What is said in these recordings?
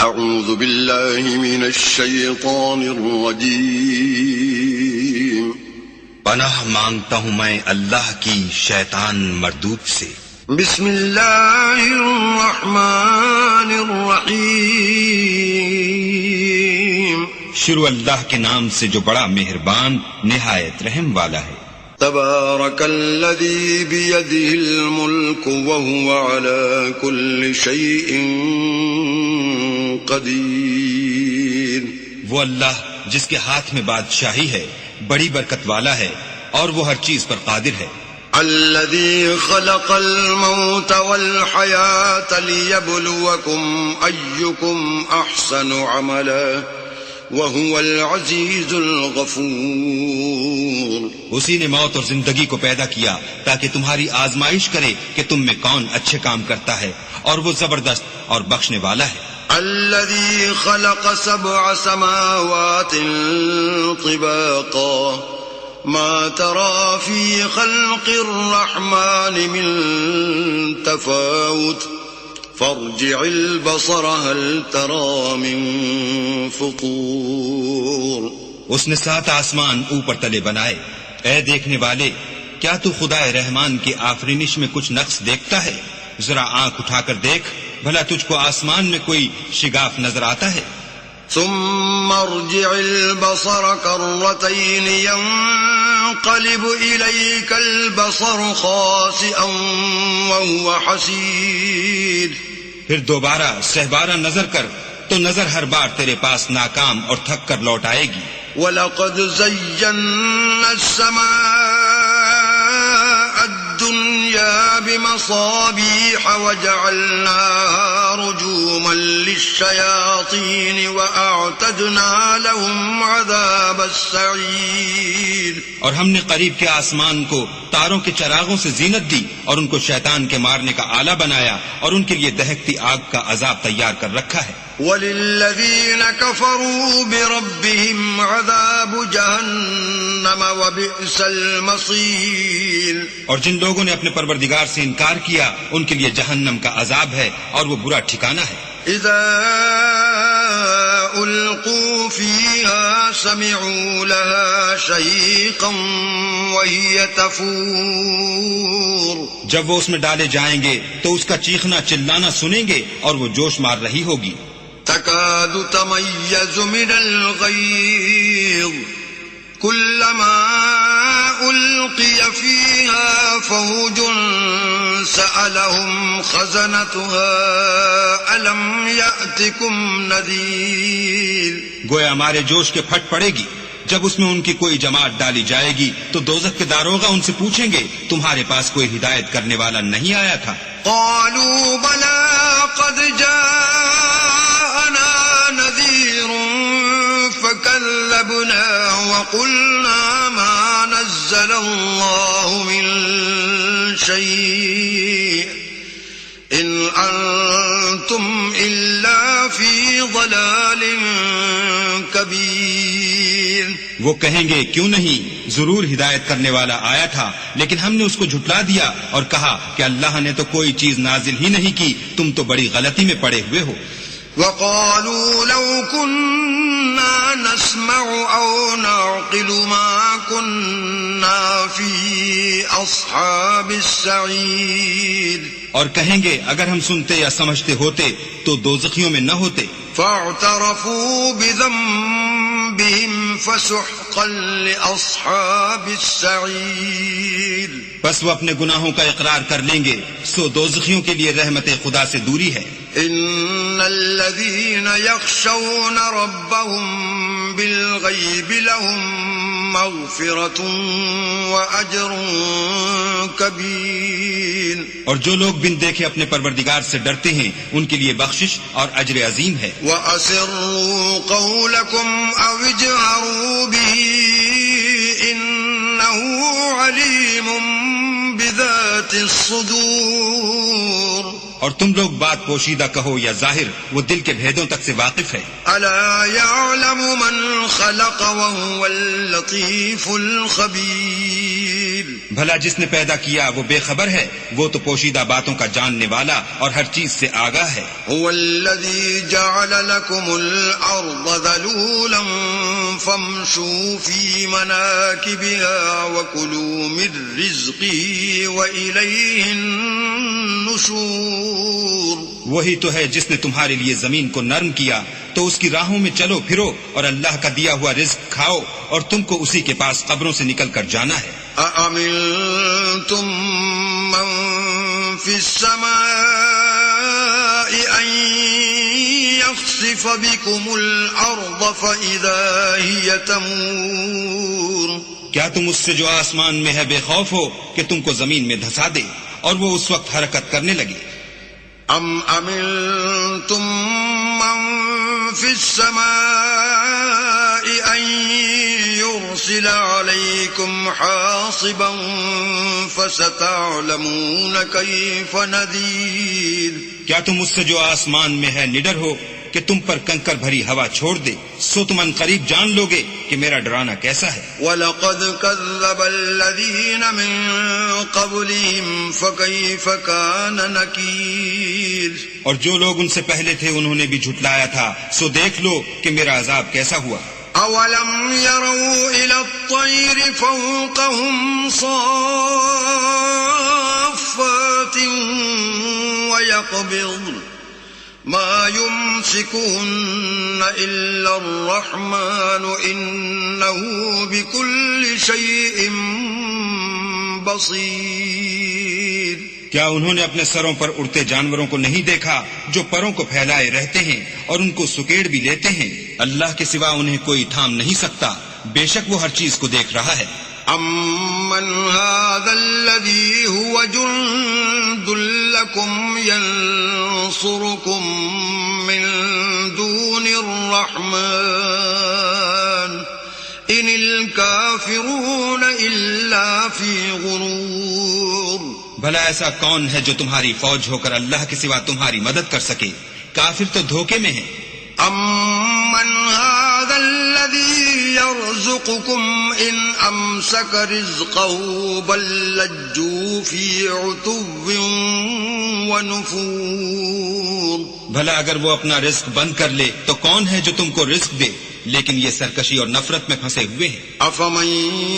اعوذ باللہ من الشیطان الرجیم پناہ مانگتا ہوں میں اللہ کی شیطان مردود سے۔ بسم اللہ الرحمن الرحیم شروع اللہ کے نام سے جو بڑا مہربان نہایت رحم والا ہے۔ تبارک الذی بیدہ الملک وہو علی کل شیء قدیر، وہ اللہ جس کے ہاتھ میں بادشاہی ہے، بڑی برکت والا ہے اور وہ ہر چیز پر قادر ہے۔ الذي خلق الموت والحياة ليبلوكم أيكم أحسن عملا وهو العزيز الغفور، اسی نے موت اور زندگی کو پیدا کیا تاکہ تمہاری آزمائش کرے کہ تم میں کون اچھے کام کرتا ہے، اور وہ زبردست اور بخشنے والا ہے۔ الذي خلق 7 سماوات طباقا ما ترى في خلق الرحمن من تفاوت فارجع البصر هل ترى من فطور۔ اس نے 7 آسمان اوپر تلے بنائے، اے دیکھنے والے کیا تو خدا رحمان کی آفرینش میں کچھ نقص دیکھتا ہے؟ ذرا آنکھ اٹھا کر دیکھ، بھلا تجھ کو آسمان میں کوئی شگاف نظر آتا ہے؟ ثم ارجع البصر كرتين ينقلب إليك البصر خاسئا وهو حسير، پھر دوبارہ سہبارہ نظر کر تو نظر ہر بار تیرے پاس ناکام اور تھک کر لوٹ آئے گی۔ وَلَقَدْ زَيَّنَّا السَّمَاءَ الدُّنْيَا بِمَصَابِيحَ وَجَعَلْنَاهَا رُجُومًا لِلشَّيَاطِينِ وَأَعْتَدْنَا لَهُمْ عَذَابَ السَّعِيرِ، اور ہم نے قریب کے آسمان کو تاروں کے چراغوں سے زینت دی اور ان کو شیطان کے مارنے کا آلہ بنایا اور ان کے لیے دہکتی آگ کا عذاب تیار کر رکھا ہے۔ وَلِلَّذِينَ كَفَرُوا بِرَبِّهِمْ عَذَابُ جَهَنَّمَ وَبِئْسَ الْمَصِيرُ، اور جن لوگوں نے اپنے پروردگار سے انکار کیا ان کے لیے جہنم کا عذاب ہے اور وہ برا ٹھکانہ ہے۔ اذا القوا فيها سمعوا لها شهيقا وهي تفور، جب وہ اس میں ڈالے جائیں گے تو اس کا چیخنا چلانا سنیں گے اور وہ جوش مار رہی ہوگی۔ تكاد تميز من الغيظ كلما ألقي فيها فوج سألهم خزنتها ألم يأتكم نذير، گویا ہمارے جوش کے پھٹ پڑے گی جب اس میں ان کی کوئی جماعت ڈالی جائے گی تو دوزخ کے داروغہ ان سے پوچھیں گے تمہارے پاس کوئی ہدایت کرنے والا نہیں آیا تھا؟ قالوا بلى قد جاءنا نذير فكذبنا وقلنا ما نزل الله من شيء إن أنتم إلا في ضلال كبير۔ وہ کہیں گے کیوں نہیں، ضرور ہدایت کرنے والا آیا تھا لیکن ہم نے اس کو جھٹلا دیا اور کہا کہ اللہ نے تو کوئی چیز نازل ہی نہیں کی، تم تو بڑی غلطی میں پڑے ہوئے ہو۔ وقالوا لو كنا نسمع أو نعقل ما كنا في أصحاب السعير، اور کہیں گے اگر ہم سنتے یا سمجھتے ہوتے تو دوزخیوں میں نہ ہوتے۔ فاعترفوا بذنبهم فسحقا لأصحاب السعير، بس وہ اپنے گناہوں کا اقرار کر لیں گے، سو دوزخیوں کے لیے رحمت خدا سے دوری ہے۔ ان الذين يخشون ربهم بالغيب لهم مغفرة واجر كبير، اور جو لوگ بن دیکھے اپنے پروردگار سے ڈرتے ہیں ان کے لیے بخشش اور اجر عظیم ہے۔ وَأَسِرُّوا قَوْلَكُمْ أَوْ اجْهَرُوا بِهِ إِنَّهُ عَلِيمٌ بِذَاتِ الصُّدُورِ، اور تم لوگ بات پوشیدہ کہو یا ظاہر، وہ دل کے بھیدوں تک سے واقف ہے۔ أَلَا يَعْلَمُ مَنْ خَلَقَ وَهُوَ اللَّطِيفُ الْخَبِيرُ، بھلا جس نے پیدا کیا وہ بے خبر ہے، وہ تو پوشیدہ باتوں کا جاننے والا اور ہر چیز سے آگاہ ہے۔ هو الذي جعل لكم الأرض ذلولا فامشوا في مناكبها وكلوا من رزقه وإليه النشور۔ وہی تو ہے جس نے تمہارے لیے زمین کو نرم کیا، تو اس کی راہوں میں چلو پھرو اور اللہ کا دیا ہوا رزق کھاؤ، اور تم کو اسی کے پاس قبروں سے نکل کر جانا ہے۔ أأمنتم من في السماء أن يخسف بكم الأرض فإذا هي تمور۔ کیا تم اس سے جو آسمان میں ہے بے خوف ہو کہ تم کو زمین میں دھسا دے اور وہ اس وقت حرکت کرنے لگے؟ ام امنتم من في السماء ان يرسل عليكم حاصبا فستعلمون كيف نذير۔ کیا تم اس سے جو آسمان میں ہے نڈر ہو کہ تم پر کنکر بھری ہوا چھوڑ دے، سو تم ان قریب جان لوگے کہ میرا ڈرانا کیسا ہے۔ وَلَقَدْ كَذَّبَ الَّذِينَ مِن قَبْلِهِمْ فَكَيْفَ كَانَ نَكِيرِ۔ اور جو لوگ ان سے پہلے تھے انہوں نے بھی جھٹلایا تھا، سو دیکھ لو کہ میرا عذاب کیسا ہوا۔ أَوَلَمْ يَرَوْا إِلَى الطَّيْرِ فَوْقَهُمْ صَافَّاتٍ وَيَقْبِضْنَ ما يمسكون إلا الرحمن إنه بكل شيء بصير۔ کیا انہوں نے اپنے سروں پر اڑتے جانوروں کو نہیں دیکھا جو پروں کو پھیلائے رہتے ہیں اور ان کو سکیڑ بھی لیتے ہیں؟ اللہ کے سوا انہیں کوئی تھام نہیں سکتا، بے شک وہ ہر چیز کو دیکھ رہا ہے۔ أَمَّنْ هَذَا الَّذِي هُوَ جُنْدٌ لَكُمْ يَنْصُرُكُمْ مِنْ دُونِ الرَّحْمَنِ إِنِ الْكَافِرُونَ إِلَّا فِي غُرُورٍ۔ بھلا ایسا کون ہے جو تمہاری فوج ہو کر اللہ کے سوا تمہاری مدد کر سکے؟ کافر تو دھوکے میں ہیں۔ أَمَّنْ هَذَا الَّذِي يَرْزُقُكُمْ إِنْ أَمْسَكَ رِزْقَهُ بَلْ لَجُّوا فِي عُتُوٍّ وَنُفُورٍ۔ بھلا اگر وہ اپنا رزق بند کر لے تو کون ہے جو تم کو رزق دے؟ لیکن یہ سرکشی اور نفرت میں پھنسے ہوئے ہیں۔ أَفَمَن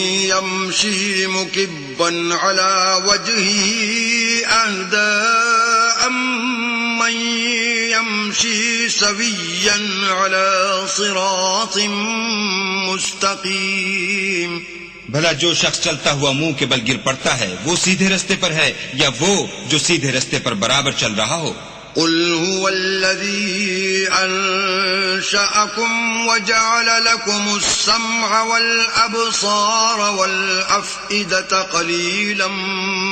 يَمْشِي مُكِبًّا عَلَى وَجْهِهِ أَهْدَىٰ أَمَّن يَمْشِي سَوِيًّا عَلَى صِرَاطٍ مُسْتَقِيمٍ۔ بھلا جو شخص چلتا ہوا منہ کے بل گر پڑتا ہے وہ سیدھے رستے پر ہے یا وہ جو سیدھے رستے پر برابر چل رہا ہو؟ قل هو الذي أنشأكم وجعل لكم السمع والأبصار والأفئدة قليلا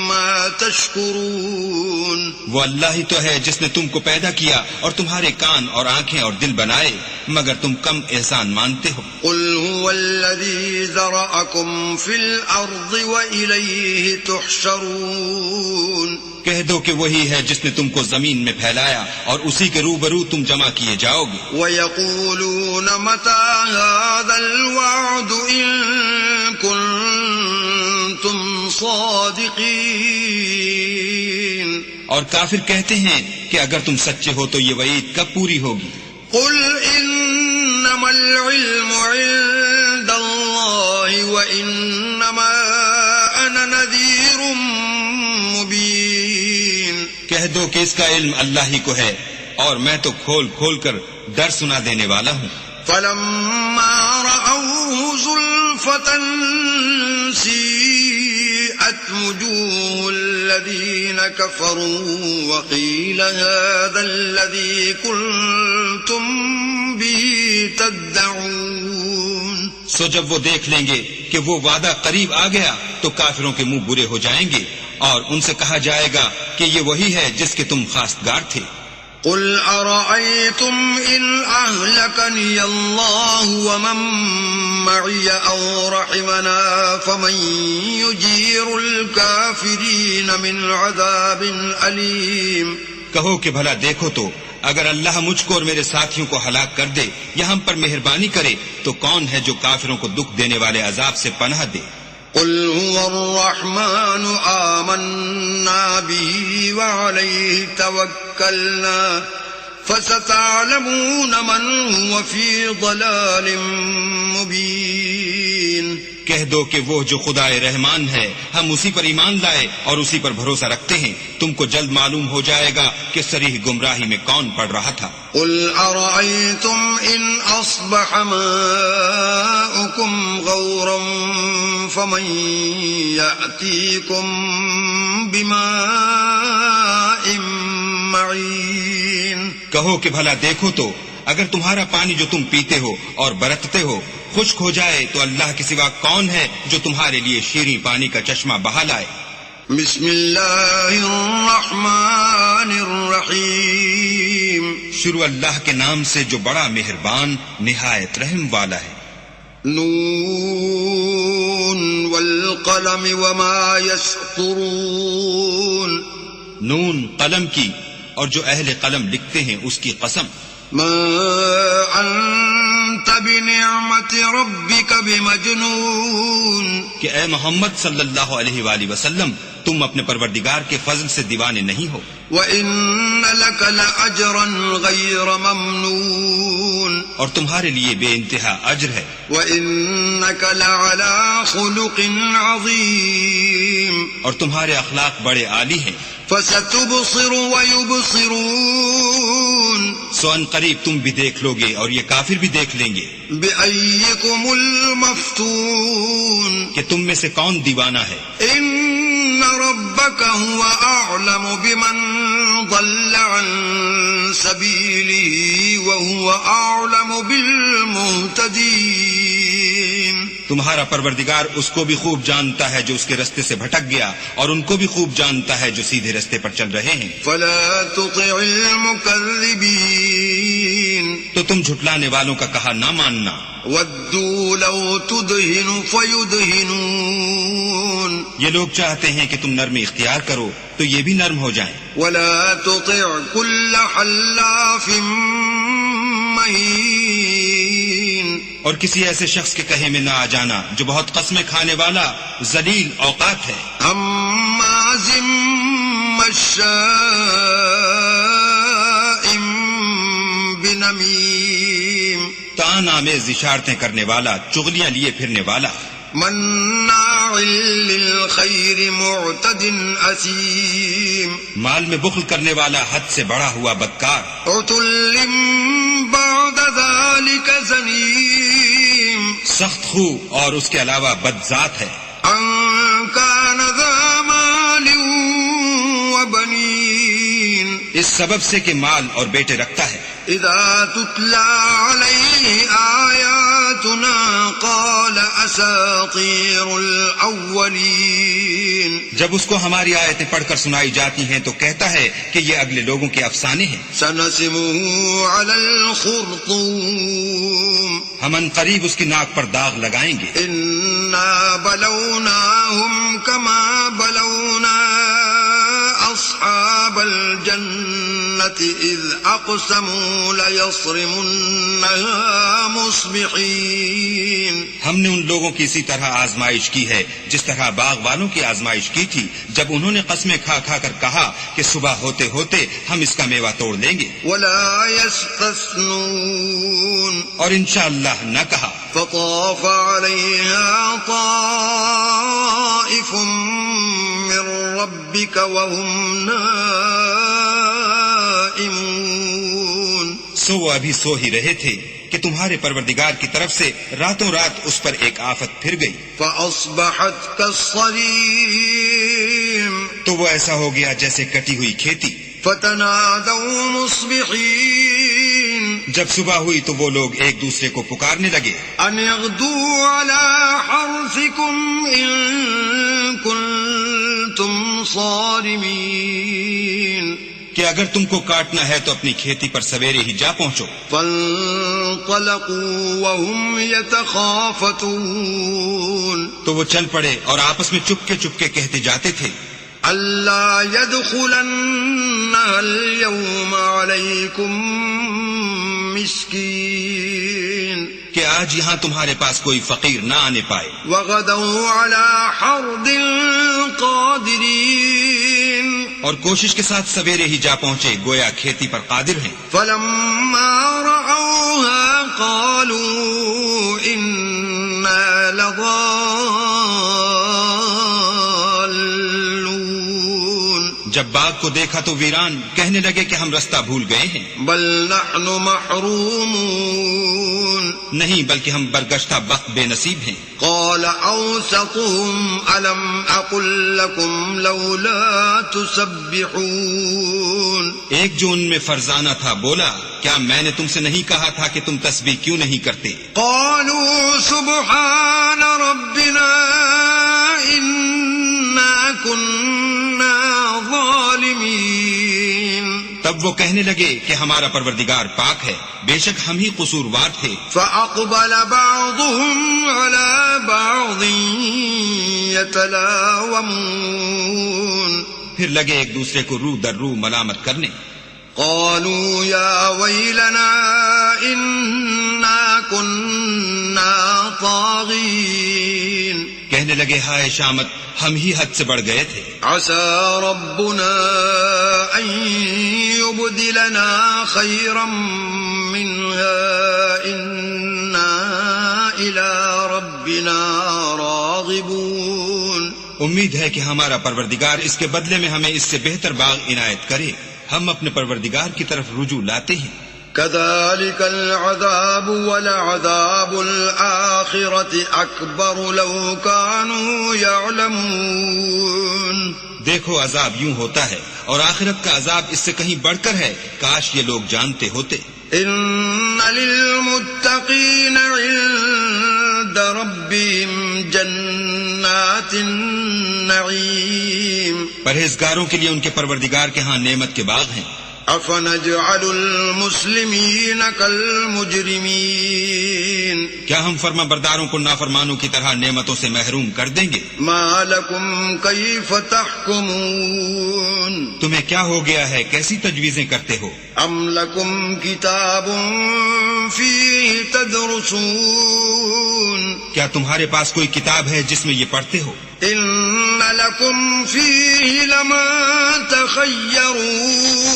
ما تشكرون۔ وہ اللہ ہی تو ہے جس نے تم کو پیدا کیا اور تمہارے کان اور آنکھیں اور دل بنائے، مگر تم کم احسان مانتے ہو۔ قل هو الذي ذرأكم في الأرض وإليه تحشرون۔ کہہ دو کہ وہی ہے جس نے تم کو زمین میں پھیلایا اور اسی کے روبرو تم جمع کیے جاؤ گے۔ وَيَقُولُونَ مَتَى هَذَا الْوَعْدُ إِن كُنتُمْ صَادِقِينَ۔ اور کافر کہتے ہیں کہ اگر تم سچے ہو تو یہ وعید کب پوری ہوگی؟ قُلْ إِنَّمَا الْعِلْمُ عِندَ اللَّهِ وَإِنَّمَا أَنَا نَذِيرٌ مُبِينٌ۔ کہہ دو کہ اس کا علم اللہ ہی کو ہے اور میں تو کھول کھول کر ڈر سنا دینے والا ہوں۔ فَلَمَّا رَأَوْهُ زُلْفَةً سِيئَتْ وُجُوهُ الَّذِينَ كَفَرُوا وَقِيلَ هَذَا الَّذِي كُنتُم بِهِ تَدَّعُونَ۔ سو جب وہ دیکھ لیں گے کہ وہ وعدہ قریب آ گیا تو کافروں کے منہ برے ہو جائیں گے اور ان سے کہا جائے گا کہ یہ وہی ہے جس کے تم خواستگار تھے۔ قُلْ أَرَأَيْتُمْ إِنْ أَهْلَكَنِيَ اللَّهُ وَمَن مَّعِيَ أَوْ رَحِمَنَا فَمَن يُجِيرُ الْكَافِرِينَ مِنْ عَذَابٍ أَلِيمٍ۔ کہو کہ بھلا دیکھو تو اگر اللہ مجھ کو اور میرے ساتھیوں کو ہلاک کر دے یا ہم پر مہربانی کرے تو کون ہے جو کافروں کو دکھ دینے والے عذاب سے پناہ دے؟ قل هو الرحمن آمنا به وعليه توكلنا فستعلمون من هو في ضلال مبين. کہہ دو کہ وہ جو خدا رحمان ہے ہم اسی پر ایمان لائے اور اسی پر بھروسہ رکھتے ہیں. تم کو جلد معلوم ہو جائے گا کہ صریح گمراہی میں کون پڑ رہا تھا. قل أرأيتم إن أصبح ماؤكم غورا فمن يأتيكم بماء معين. کہو کہ بھلا دیکھو تو اگر تمہارا پانی جو تم پیتے ہو اور برتتے ہو خشک ہو جائے تو اللہ کے سوا کون ہے جو تمہارے لیے شیریں پانی کا چشمہ بہا لائے. بسم اللہ الرحمن الرحیم. شروع اللہ کے نام سے جو بڑا مہربان نہایت رحم والا ہے. نون والقلم وما يسطرون. نون قلم کی اور جو اہل قلم لکھتے ہیں اس کی قسم. ما انت بنعمت ربک بمجنون. کہ اے محمد صلی اللہ علیہ وآلہ وسلم تم اپنے پروردگار کے فضل سے دیوانے نہیں ہو. وَإِنَّ لَكَ لَأَجْرًا غَيْرَ مَمْنُونٍ. اور تمہارے لیے بے انتہا اجر ہے. وَإِنَّكَ لَعَلَى خُلُقٍ عَظِيمٍ. اور تمہارے اخلاق بڑے عالی ہیں. فَسَتُبْصِرُ وَيُبْصِرُونَ. سو ان قریب تم بھی دیکھ لو گے اور یہ کافر بھی دیکھ لیں گے. بِأَيِّكُمُ الْمَفْتُونُ. کہ تم میں سے کون دیوانہ ہے. إِنَّ رَبَّكَ هُوَ أَعْلَمُ بِمَنْ ضَلَّ عَنْ سَبِيلِهِ وَهُوَ أَعْلَمُ بِالْمُهْتَدِينَ. تمہارا پروردگار اس کو بھی خوب جانتا ہے جو اس کے رستے سے بھٹک گیا اور ان کو بھی خوب جانتا ہے جو سیدھے رستے پر چل رہے ہیں. فَلَا تُطِعِ الْمُكَذِّبِينَ. تو تم جھٹلانے والوں کا کہا نہ ماننا. وَدُّوا لَوْ تُدْهِنُ فَيُدْهِنُونَ. یہ لوگ چاہتے ہیں کہ تم نرمی اختیار کرو تو یہ بھی نرم ہو جائیں. وَلَا تُطِعْ كُلَّ حَلَّافٍ مَّهِينٍ. اور کسی ایسے شخص کے کہے میں نہ آ جانا جو بہت قسمیں کھانے والا ذلیل اوقات ہے. ہمازٍ مشاءٍ بنمیم. تان آمیز اشارتیں کرنے والا چغلیاں لیے پھرنے والا. مناع للخیر معتد اثیم. مال میں بخل کرنے والا حد سے بڑا ہوا بدکار. عتل بعد ذلك زنیم. سخت خو اور اس کے علاوہ بد ذات ہے. ان کان ذا مال وبنین. اس سبب سے کہ مال اور بیٹے رکھتا ہے. اذا تتلى عليه آیاتنا قال اساطیر الاولین. جب اس کو ہماری آیتیں پڑھ کر سنائی جاتی ہیں تو کہتا ہے کہ یہ اگلے لوگوں کے افسانے ہیں. سنسمه على الخرطوم. ہم ان قریب اس کی ناک پر داغ لگائیں گے. انا بلوناهم كما بلونا اصحاب الجنة اذ اقسموا ليصرمنها مصبحين. ہم نے ان لوگوں کی اسی طرح آزمائش کی ہے جس طرح باغ والوں کی آزمائش کی تھی جب انہوں نے قسمیں کھا کھا کر کہا کہ صبح ہوتے ہوتے ہم اس کا میوہ توڑ لیں گے. ولا يستثنون. اور انشاءاللہ نہ کہا. فطاف عليها طائف من ربك وهم نائمون. سو وہ ابھی سو ہی رہے تھے کہ تمہارے پروردگار کی طرف سے راتوں رات اس پر ایک آفت پھر گئی. فأصبحت كالصريم. تو وہ ایسا ہو گیا جیسے کٹی ہوئی کھیتی. فتنادوا مصبحين. جب صبح ہوئی تو وہ لوگ ایک دوسرے کو پکارنے لگے. ان اغدوا على حرثكم ان كنتم صارمين. کہ اگر تم کو کاٹنا ہے تو اپنی کھیتی پر سویرے ہی جا پہنچو. فانطلقوا وهم يتخافتون. تو وہ چل پڑے اور آپس میں چپکے چپکے کہتے جاتے تھے اللہ يدخلنها اليوم عليكم مسكين. کہ آج یہاں تمہارے پاس کوئی فقیر نہ آنے پائے. وغدوا على حرد قادرين اور کوشش کے ساتھ سویرے ہی جا پہنچے گویا کھیتی پر قادر ہیں. فلما رأوها قالوا إنا لضالون. جب باغ کو دیکھا تو ویران کہنے لگے کہ ہم رستہ بھول گئے ہیں. بل نحن محرومون. نہیں بلکہ ہم برگشتہ بخت بے نصیب ہیں. قال أوسطهم ألم أقل لكم لولا تسبحون. ایک جو ان میں فرزانہ تھا بولا کیا میں نے تم سے نہیں کہا تھا کہ تم تسبیح کیوں نہیں کرتے؟ قالوا سبحان ربنا إنا كنا ظالمين. تب وہ کہنے لگے کہ ہمارا پروردگار پاک ہے، بے شک ہم ہی قصوروار تھے. فأقبل بعضهم على بعض يتلاومون. پھر لگے ایک دوسرے کو رو در رو ملامت کرنے. قالوا يا ويلنا إنا كنا طاغين. کہنے لگے ہائے شامت ہم ہی حد سے بڑھ گئے تھے. عسى ربنا أن يبدلنا خيرا منها إنا إلى ربنا راغبون. امید ہے کہ ہمارا پروردگار اس کے بدلے میں ہمیں اس سے بہتر باغ عنایت کرے. ہم اپنے پروردگار کی طرف رجوع لاتے ہیں. كذلك العذاب ولعذاب الآخرة أكبر لو كانوا يعلمون. دیکھو عذاب یوں ہوتا ہے اور آخرت کا عذاب اس سے کہیں بڑھ کر ہے، کاش یہ لوگ جانتے ہوتے. إن للمتقين عند ربهم جنات النعيم. پرہیزگاروں کے لیے ان کے پروردگار کے ہاں نعمت کے باغ ہیں. أفنجعل المسلمين كالمجرمين. کیا ہم فرما برداروں کو نافرمانوں کی طرح نعمتوں سے محروم کر دیں گے؟ ما لكم كيف تحكمون. تمہیں کیا ہو گیا ہے، کیسی تجویزیں کرتے ہو؟ أم لكم كتاب فيه تدرسون. کیا تمہارے پاس کوئی کتاب ہے جس میں یہ پڑھتے ہو؟ إن لكم فيه لما تخيرون.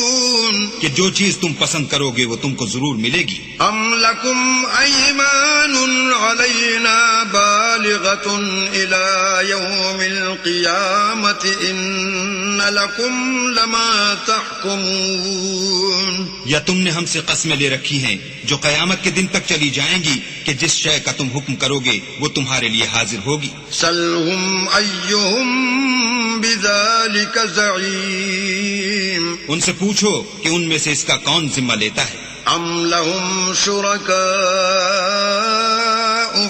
کہ جو چیز تم پسند کرو گے وہ تم کو ضرور ملے گی. أم لكم أيمان علينا بالغة إلى يوم القيامة إن لكم لما تحكمون. یا تم نے ہم سے قسمیں لے رکھی ہیں جو قیامت کے دن تک چلی جائیں گی کہ جس شے کا تم حکم کرو گے وہ تمہارے لیے حاضر ہوگی. سلهم أيهم بذلك زعيم. ان سے پوچھو کہ ان میں سے اس کا کون ذمہ لیتا ہے. أم لهم شركاء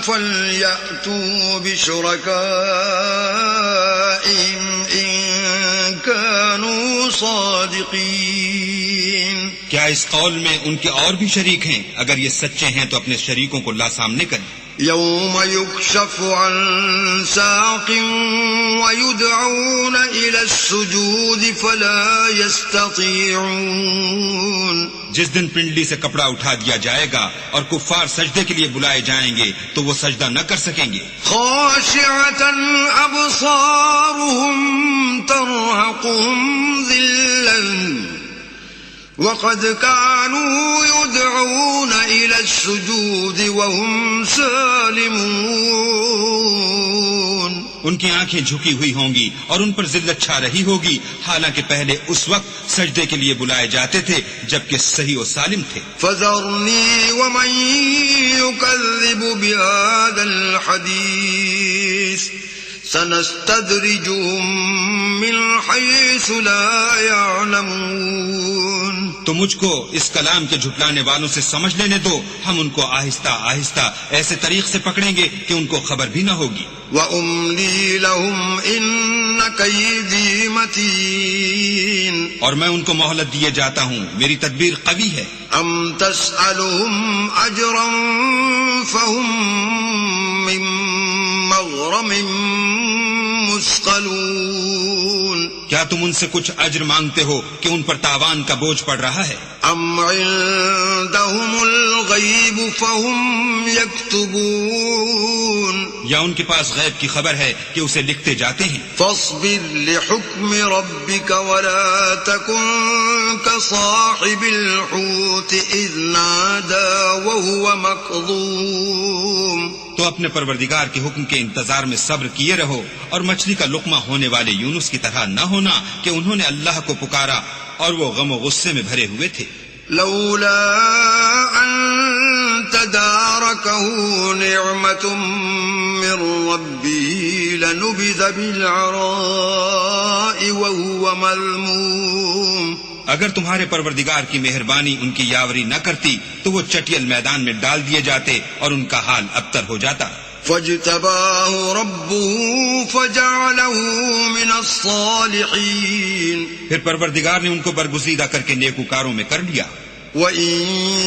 فليأتوا بشركائهم إن كانوا صادقين. کیا اس قول میں ان کے اور بھی شریک ہیں؟ اگر یہ سچے ہیں تو اپنے شریکوں کو لا سامنے کریں. يوم يكشف عن ساق ويدعون إلى السجود فلا يستطيعون. جس دن پنڈلی سے کپڑا اٹھا دیا جائے گا اور کفار سجدے کے لیے بلائے جائیں گے تو وہ سجدہ نہ کر سکیں گے. خاشعة أبصارهم ترهقهم ذلة وقد كانوا يدعون إلى السجود وهم سالمون. ان کی آنکھیں جھکی ہوئی ہوں گی اور ان پر ذلت چھا رہی ہوگی، حالانکہ پہلے اس وقت سجدے کے لیے بلائے جاتے تھے جبکہ صحیح و سالم تھے. فذرني ومن يكذب بهذا الحديث سنستدرجهم من حيث لا يعلمون. تو مجھ کو اس کلام کے جھٹلانے والوں سے سمجھ لینے دو، ہم ان کو آہستہ آہستہ ایسے طریق سے پکڑیں گے کہ ان کو خبر بھی نہ ہوگی. وَأُمْلِي لَهُمْ إِنَّ كَيْدِي مَتِينٌ. اور میں ان کو مہلت دیے جاتا ہوں، میری تدبیر قوی ہے. أَمْ تَسْأَلُهُمْ أَجْرًا فَهُمْ مِنْ مَغْرَمٍ مُثْقَلُونَ. کیا تم ان سے کچھ اجر مانگتے ہو کہ ان پر تاوان کا بوجھ پڑ رہا ہے؟ أَمْ عِندَهُمُ الْغَيْبُ الغيب فهم يكتبون یا ان کے پاس غیب کی خبر ہے کہ اسے لکھتے جاتے ہیں. فاصبر لحكم ربك ولا تكن كصاحب الحوت إذ نادى وهو مكظوم. تو اپنے پروردگار کے حکم کے انتظار میں صبر کیے رہو اور مچھلی کا لقمہ ہونے والے یونس کی طرح نہ ہونا کہ انہوں نے اللہ کو پکارا اور وہ غم و غصے میں بھرے ہوئے تھے. لولا أن تداركه نعمة من ربه لنبذ بالعراء وهو مذموم. اگر تمہارے پروردگار کی مہربانی ان کی یاوری نہ کرتی تو وہ چٹیل میدان میں ڈال دیے جاتے اور ان کا حال ابتر ہو جاتا. فاجتباه ربه فجعله من الصالحين. پھر پروردگار نے ان کو برگزیدہ کر کے نیکوکاروں میں کر لیا. وَإِن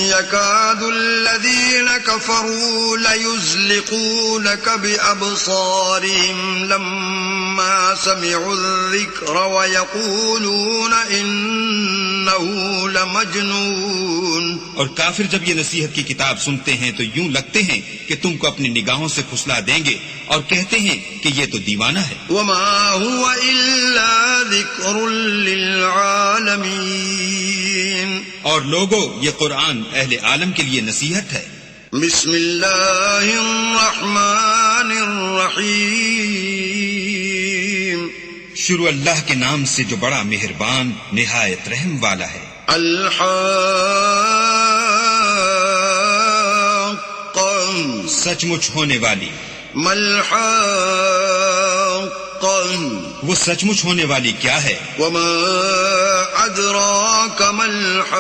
يَكَادُ الَّذِينَ كَفَرُوا لَيُزْلِقُونَكَ بِأَبْصَارِهِمْ لَمَّا سَمِعُوا الذِّكْرَ وَيَقُولُونَ إِنَّهُ لَمَجْنُونٌ. اور کافر جب یہ نصیحت کی کتاب سنتے ہیں تو یوں لگتے ہیں کہ تم کو اپنی نگاہوں سے پھسلا دیں گے اور کہتے ہیں کہ یہ تو دیوانہ ہے. وَمَا هُوَ إِلَّا ذِكْرٌ لِّلْعَالَمِينَ. اور لوگوں یہ قرآن اہل عالم کے لیے نصیحت ہے. بسم اللہ الرحمن الرحیم. شروع اللہ کے نام سے جو بڑا مہربان نہایت رحم والا ہے. الحاقہ. سچ مچ ہونے والی. ملحاقہ. وہ سچ مچ ہونے والی کیا ہے؟ وما ادراک ملحاقہ.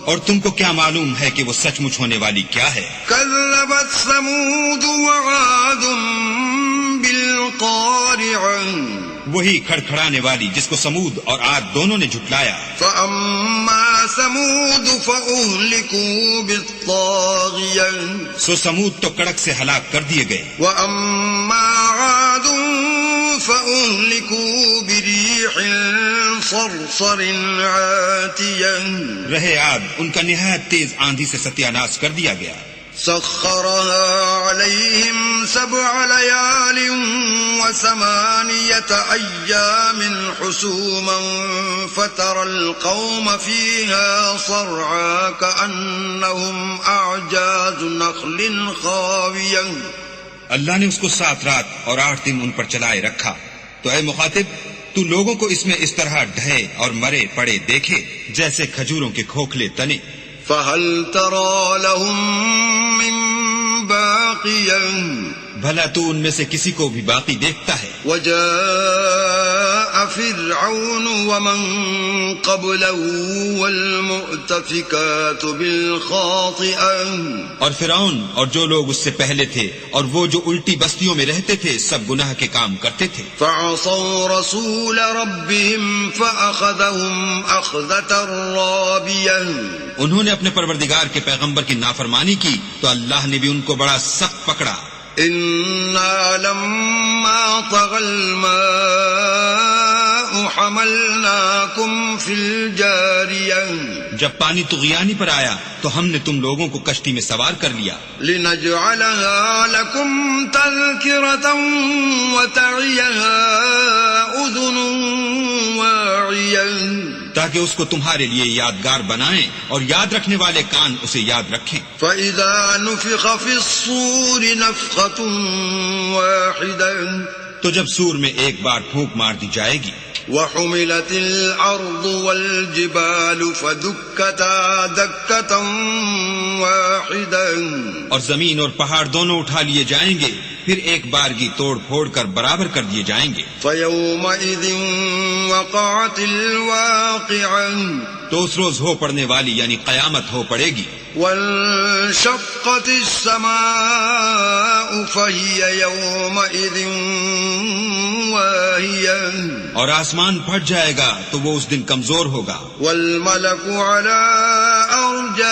اور تم کو کیا معلوم ہے کہ وہ سچ مچ ہونے والی کیا ہے؟ کذبت ثمود وعاد بالقارعہ. وہی کھڑکھڑانے والی جس کو سمود اور عاد دونوں نے جھٹلایا. فَأَمَّا ثَمُودُ فَأُهْلِكُوا بِالطَّاغِيَةِ. سو سمود تو کڑک سے ہلاک کر دیے گئے. وَأَمَّا عَادٌ فَأُهْلِكُوا بِرِيحٍ صَرْصَرٍ عَاتِيَةٍ. رہے عاد ان کا نہایت تیز آندھی سے ستیہ ناش کر دیا گیا. سخرها عليهم 7 ليال و8 أيام حسوما فترى القوم فيها صرعا كأنهم أعجاز نخل خاوية. اللہ نے اس کو 7 رات اور 8 دن ان پر چلائے رکھا. تو اے مخاطب تو لوگوں کو اس میں اس طرح ڈھے اور مرے پڑے دیکھے جیسے کھجوروں کے کھوکھلے تنے. فهل ترى لهم من باقية. بھلا تو ان میں سے کسی کو بھی باقی دیکھتا ہے؟ وجاء فرعون ومن قبله والمؤتفكات بالخاطئة. اور فرعون اور جو لوگ اس سے پہلے تھے اور وہ جو الٹی بستیوں میں رہتے تھے سب گناہ کے کام کرتے تھے. فعصوا رسول ربهم فأخذهم أخذة رابية. انہوں نے اپنے پروردگار کے پیغمبر کی نافرمانی کی تو اللہ نے بھی ان کو بڑا سخت پکڑا. إنا لما طغى الماء حملناكم في الجارية. جب پانی طغیانی پر آیا تو ہم نے تم لوگوں کو کشتی میں سوار کر لیا. لنجعلها لكم تذكرة وتعيها أذن واعية. تاکہ اس کو تمہارے لیے یادگار بنائیں اور یاد رکھنے والے کان اسے یاد رکھیں. فإذا نفخ في الصور نفخة واحدة. تو جب سور میں ایک بار پھونک مار دی جائے گی. وحملت الأرض والجبال فدكتا دكة واحدة. اور زمین اور پہاڑ دونوں اٹھا لیے جائیں گے پھر ایک بارگی توڑ پھوڑ کر برابر کر دیے جائیں گے. فيومئذ وقعت الواقعة. تو اس روز ہو پڑنے والی یعنی قیامت ہو پڑے گی. وانشقت السماء فهي يومئذ واهية. اور آسمان پھٹ جائے گا تو وہ اس دن کمزور ہوگا. والملك على أرجائها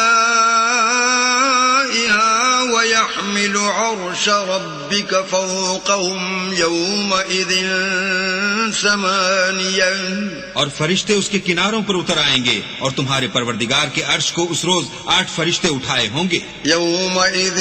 ويحمل عرش ربك فوقهم يومئذ ثمانية اور فرشتے اس کے کناروں پر اتر آئیں گے اور تمہارے پروردگار کے عرش کو اس روز 8 فرشتے اٹھائے ہوں گے. يومئذ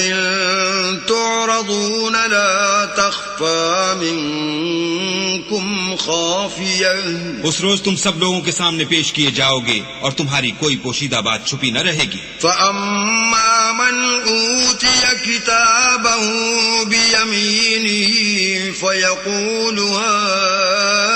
تعرضون لا تخفى منكم خافية اس روز تم سب لوگوں کے سامنے پیش کیے جاؤ گے اور تمہاری کوئی پوشیدہ بات چھپی نہ رہے گی. فأما من أوتي كتابه بيمينه فيقول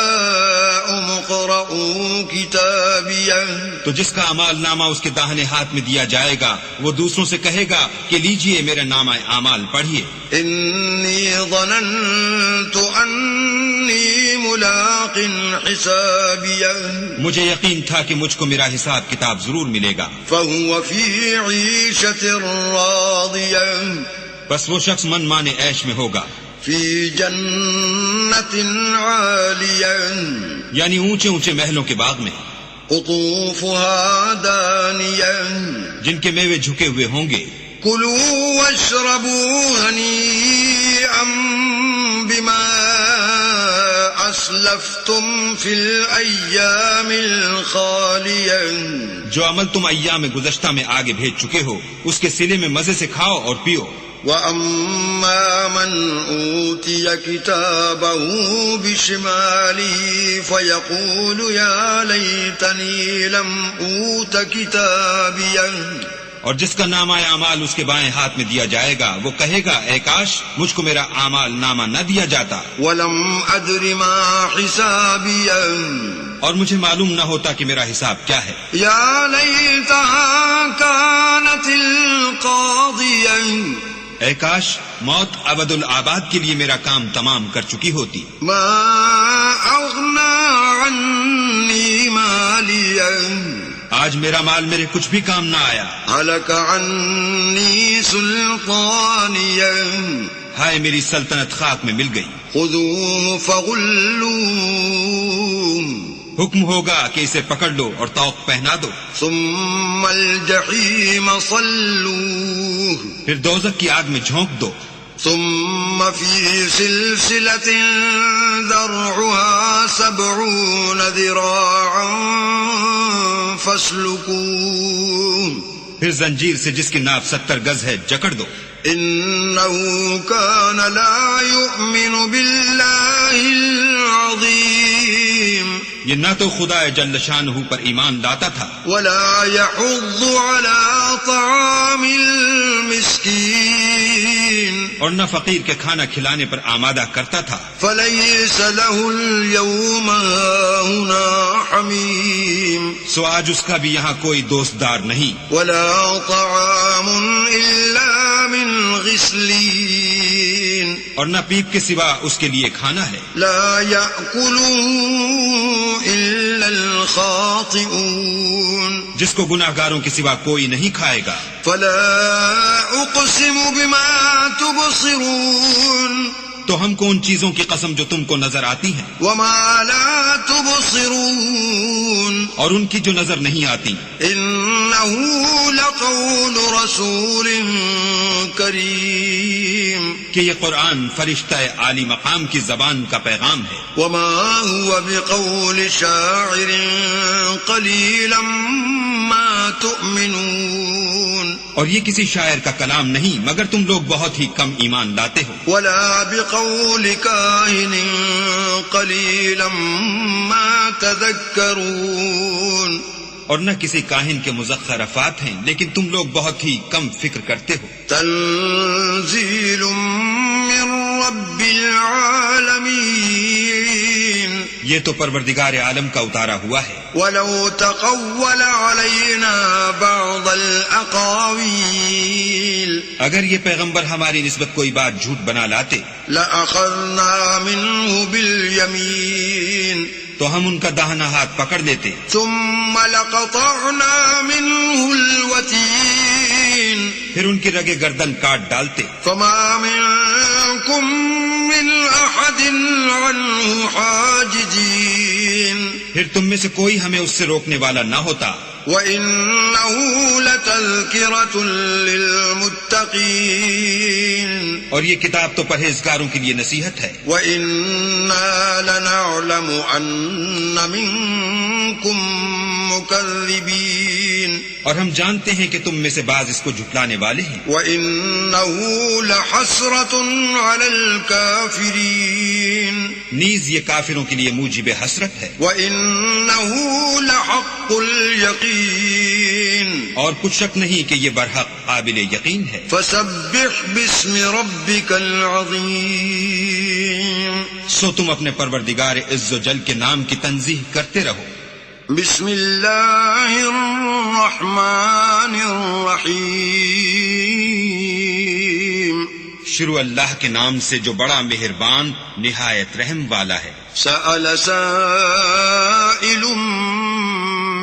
هاؤم اقرءوا كتابيه تو جس کا اعمال نامہ اس کے داہنے ہاتھ میں دیا جائے گا وہ دوسروں سے کہے گا کہ لیجئے میرا نامہ اعمال پڑھیے. إني ظننت أني ملاق حسابيه مجھے یقین تھا کہ مجھ کو میرا حساب کتاب ضرور ملے گا. فهو في عيشة راضية بس وہ شخص من مانے عیش میں ہوگا. في جنة عالية یعنی اونچے اونچے محلوں کے باغ میں قطوفها دانية جن کے میوے جھکے ہوئے ہوں گے. كلوا واشربوا هنيئا بما أسلفتم في الأيام الخالية جو عمل تم ایام گزشتہ میں آگے بھیج چکے ہو اس کے صلے میں مزے سے کھاؤ اور پیو. وَأَمَّا مَنْ أُوتِيَ كِتَابَهُ بِشِمَالِهِ فَيَقُولُ يَا لَيْتَنِي لَمْ أُوتَ كِتَابِيَهْ اور جس کا نامہ اعمال اس کے بائیں ہاتھ میں دیا جائے گا وہ کہے گا اے کاش مجھ کو میرا اعمال نامہ نہ دیا جاتا وَلَمْ أَدْرِ مَا حِسَابِيَهْ اور مجھے معلوم نہ ہوتا کہ میرا حساب کیا ہے. يَا لَيْتَهَا كَانَتِ الْقَاضِيَةَ اے کاش موت ابد الآباد کے لیے میرا کام تمام کر چکی ہوتی. مَا أَغْنَى عَنِّي مَالِيَهْ آج میرا مال میرے کچھ بھی کام نہ آیا. هَلَكَ عَنِّي سُلْطَانِيَهْ ہائے میری سلطنت خاک میں مل گئی. خُذُوهُ فَغُلُّوهُ حکم ہوگا کہ اسے پکڑ لو اور طوق پہنا دو. ثُمَّ الْجَحِيمَ صَلُّوهُ پھر دوزخ کی آگ میں جھونک دو. ثُمَّ فِي سِلْسِلَةٍ ذَرْعُهَا 70 ذِرَاعًا فَاسْلُكُوهُ پھر زنجیر سے جس کی ناپ 70 گز ہے جکڑ دو. إِنَّهُ كَانَ لَا يُؤْمِنُ بِاللَّهِ الْعَظِيمِ یہ نہ تو خدا جل شانہ پر ایمان لاتا تھا وَلَا يَحُضُّ عَلَى طَعَامِ الْمِسْكِينِ اور نہ فقیر کے کھانا کھلانے پر آمادہ کرتا تھا. فَلَيْسَ لَهُ الْيَوْمَ هَاهُنَا حَمِيمٌ سو آج اس کا بھی یہاں کوئی دوستدار نہیں. وَلَا طَعَامٌ إِلَّا مِنْ غِسْلِينٍ اور نہ پیپ کے سوا اس کے لیے کھانا ہے. لَا يَأْكُلُهُ إِلَّا الْخَاطِئُونَ جس کو گناہگاروں کے سوا کوئی نہیں کھائے گا. فَلَا أُقْسِمُ بِمَا تُبْصِرُونَ تو ہم کو ان چیزوں کی قسم جو تم کو نظر آتی ہیں وَمَا لَا تُبْصِرُونَ اور ان کی جو نظر نہیں آتی. إِنَّهُ لَقَوْلُ رَسُولٍ كَرِيمٍ کہ یہ قرآن فرشتہ عالی مقام کی زبان کا پیغام ہے. وَمَا هُوَ بِقَوْلِ شَاعِرٍ قَلِيلًا مَا تُؤْمِنُونَ اور یہ کسی شاعر کا کلام نہیں مگر تم لوگ بہت ہی کم ایمان لاتے ہو. وَلَا بِقَوْلِ كَاهِنٍ قَلِيلًا مَا تَذَكَّرُونَ اور نہ کسی کاہن کے مزخرفات ہیں لیکن تم لوگ بہت ہی کم فکر کرتے ہو. تنزیل من رب العالمین یہ تو پروردگار عالم کا اتارا ہوا ہے. وَلَوْ تَقَوَّلَ عَلَيْنَا بَعْضَ الْأَقَاوِيلِ اگر یہ پیغمبر ہماری نسبت کوئی بات جھوٹ بنا لاتے لَأَخَذْنَا مِنْهُ بِالْيَمِينِ تو ہم ان کا داہنا ہاتھ پکڑ لیتے. ثُمَّ لَقَطَعْنَا مِنْهُ الْوَتِينَ پھر ان کی رگے گردن کاٹ ڈالتے. فَمَا مِنْكُمْ مِنْ أَحَدٍ عَنْهُ حَاجِزِينَ پھر تم میں سے کوئی ہمیں اس سے روکنے والا نہ ہوتا. وَإِنَّهُ لَتَذْكِرَةٌ لِّلْمُتَّقِينَ اور یہ کتاب تو پرہیزگاروں کے لیے نصیحت ہے. وَإِنَّا لَنَعْلَمُ أَنَّ مِنكُم مُّكَذِّبِينَ اور ہم جانتے ہیں کہ تم میں سے بعض اس کو جھٹلانے والے ہیں. وَإِنَّهُ لَحَسْرَةٌ عَلَى الْكَافِرِينَ نیز یہ کافروں کے لیے موجب حسرت ہے. وَإِنَّهُ لَحَقُّ الْيَقِينِ اور کچھ شک نہیں کہ یہ برحق قابل یقین ہے. فَسَبِّحْ بِاسْمِ رَبِّكَ الْعَظِيمِ سو تم اپنے پروردگار عز و جل کے نام کی تنزیح کرتے رہو. بسم اللہ الرحمن الرحیم شروع اللہ کے نام سے جو بڑا مہربان نہایت رحم والا ہے. سأل سائل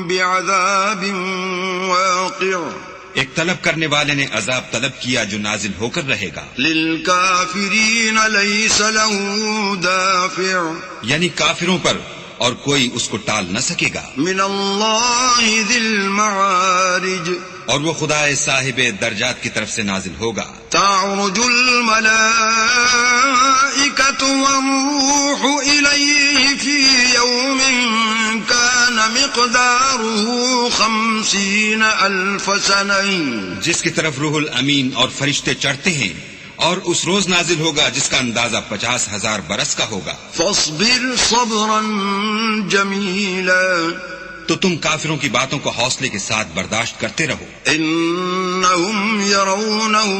بعذاب واقع ایک طلب کرنے والے نے عذاب طلب کیا جو نازل ہو کر رہے گا. للکافرین لیس له دافع یعنی کافروں پر اور کوئی اس کو ٹال نہ سکے گا. من اللہ ذی المعارج اور وہ خدا صاحب درجات کی طرف سے نازل ہوگا. تعرج الملائکۃ والروح الیہ فی یوم کان مقدارہ 50,000 سنہ جس کی طرف روح الامین اور فرشتے چڑھتے ہیں اور اس روز نازل ہوگا جس کا اندازہ 50,000 برس کا ہوگا. فاصبر صبرا جمیلا تو تم کافروں کی باتوں کو حوصلے کے ساتھ برداشت کرتے رہو. انہم یرونہ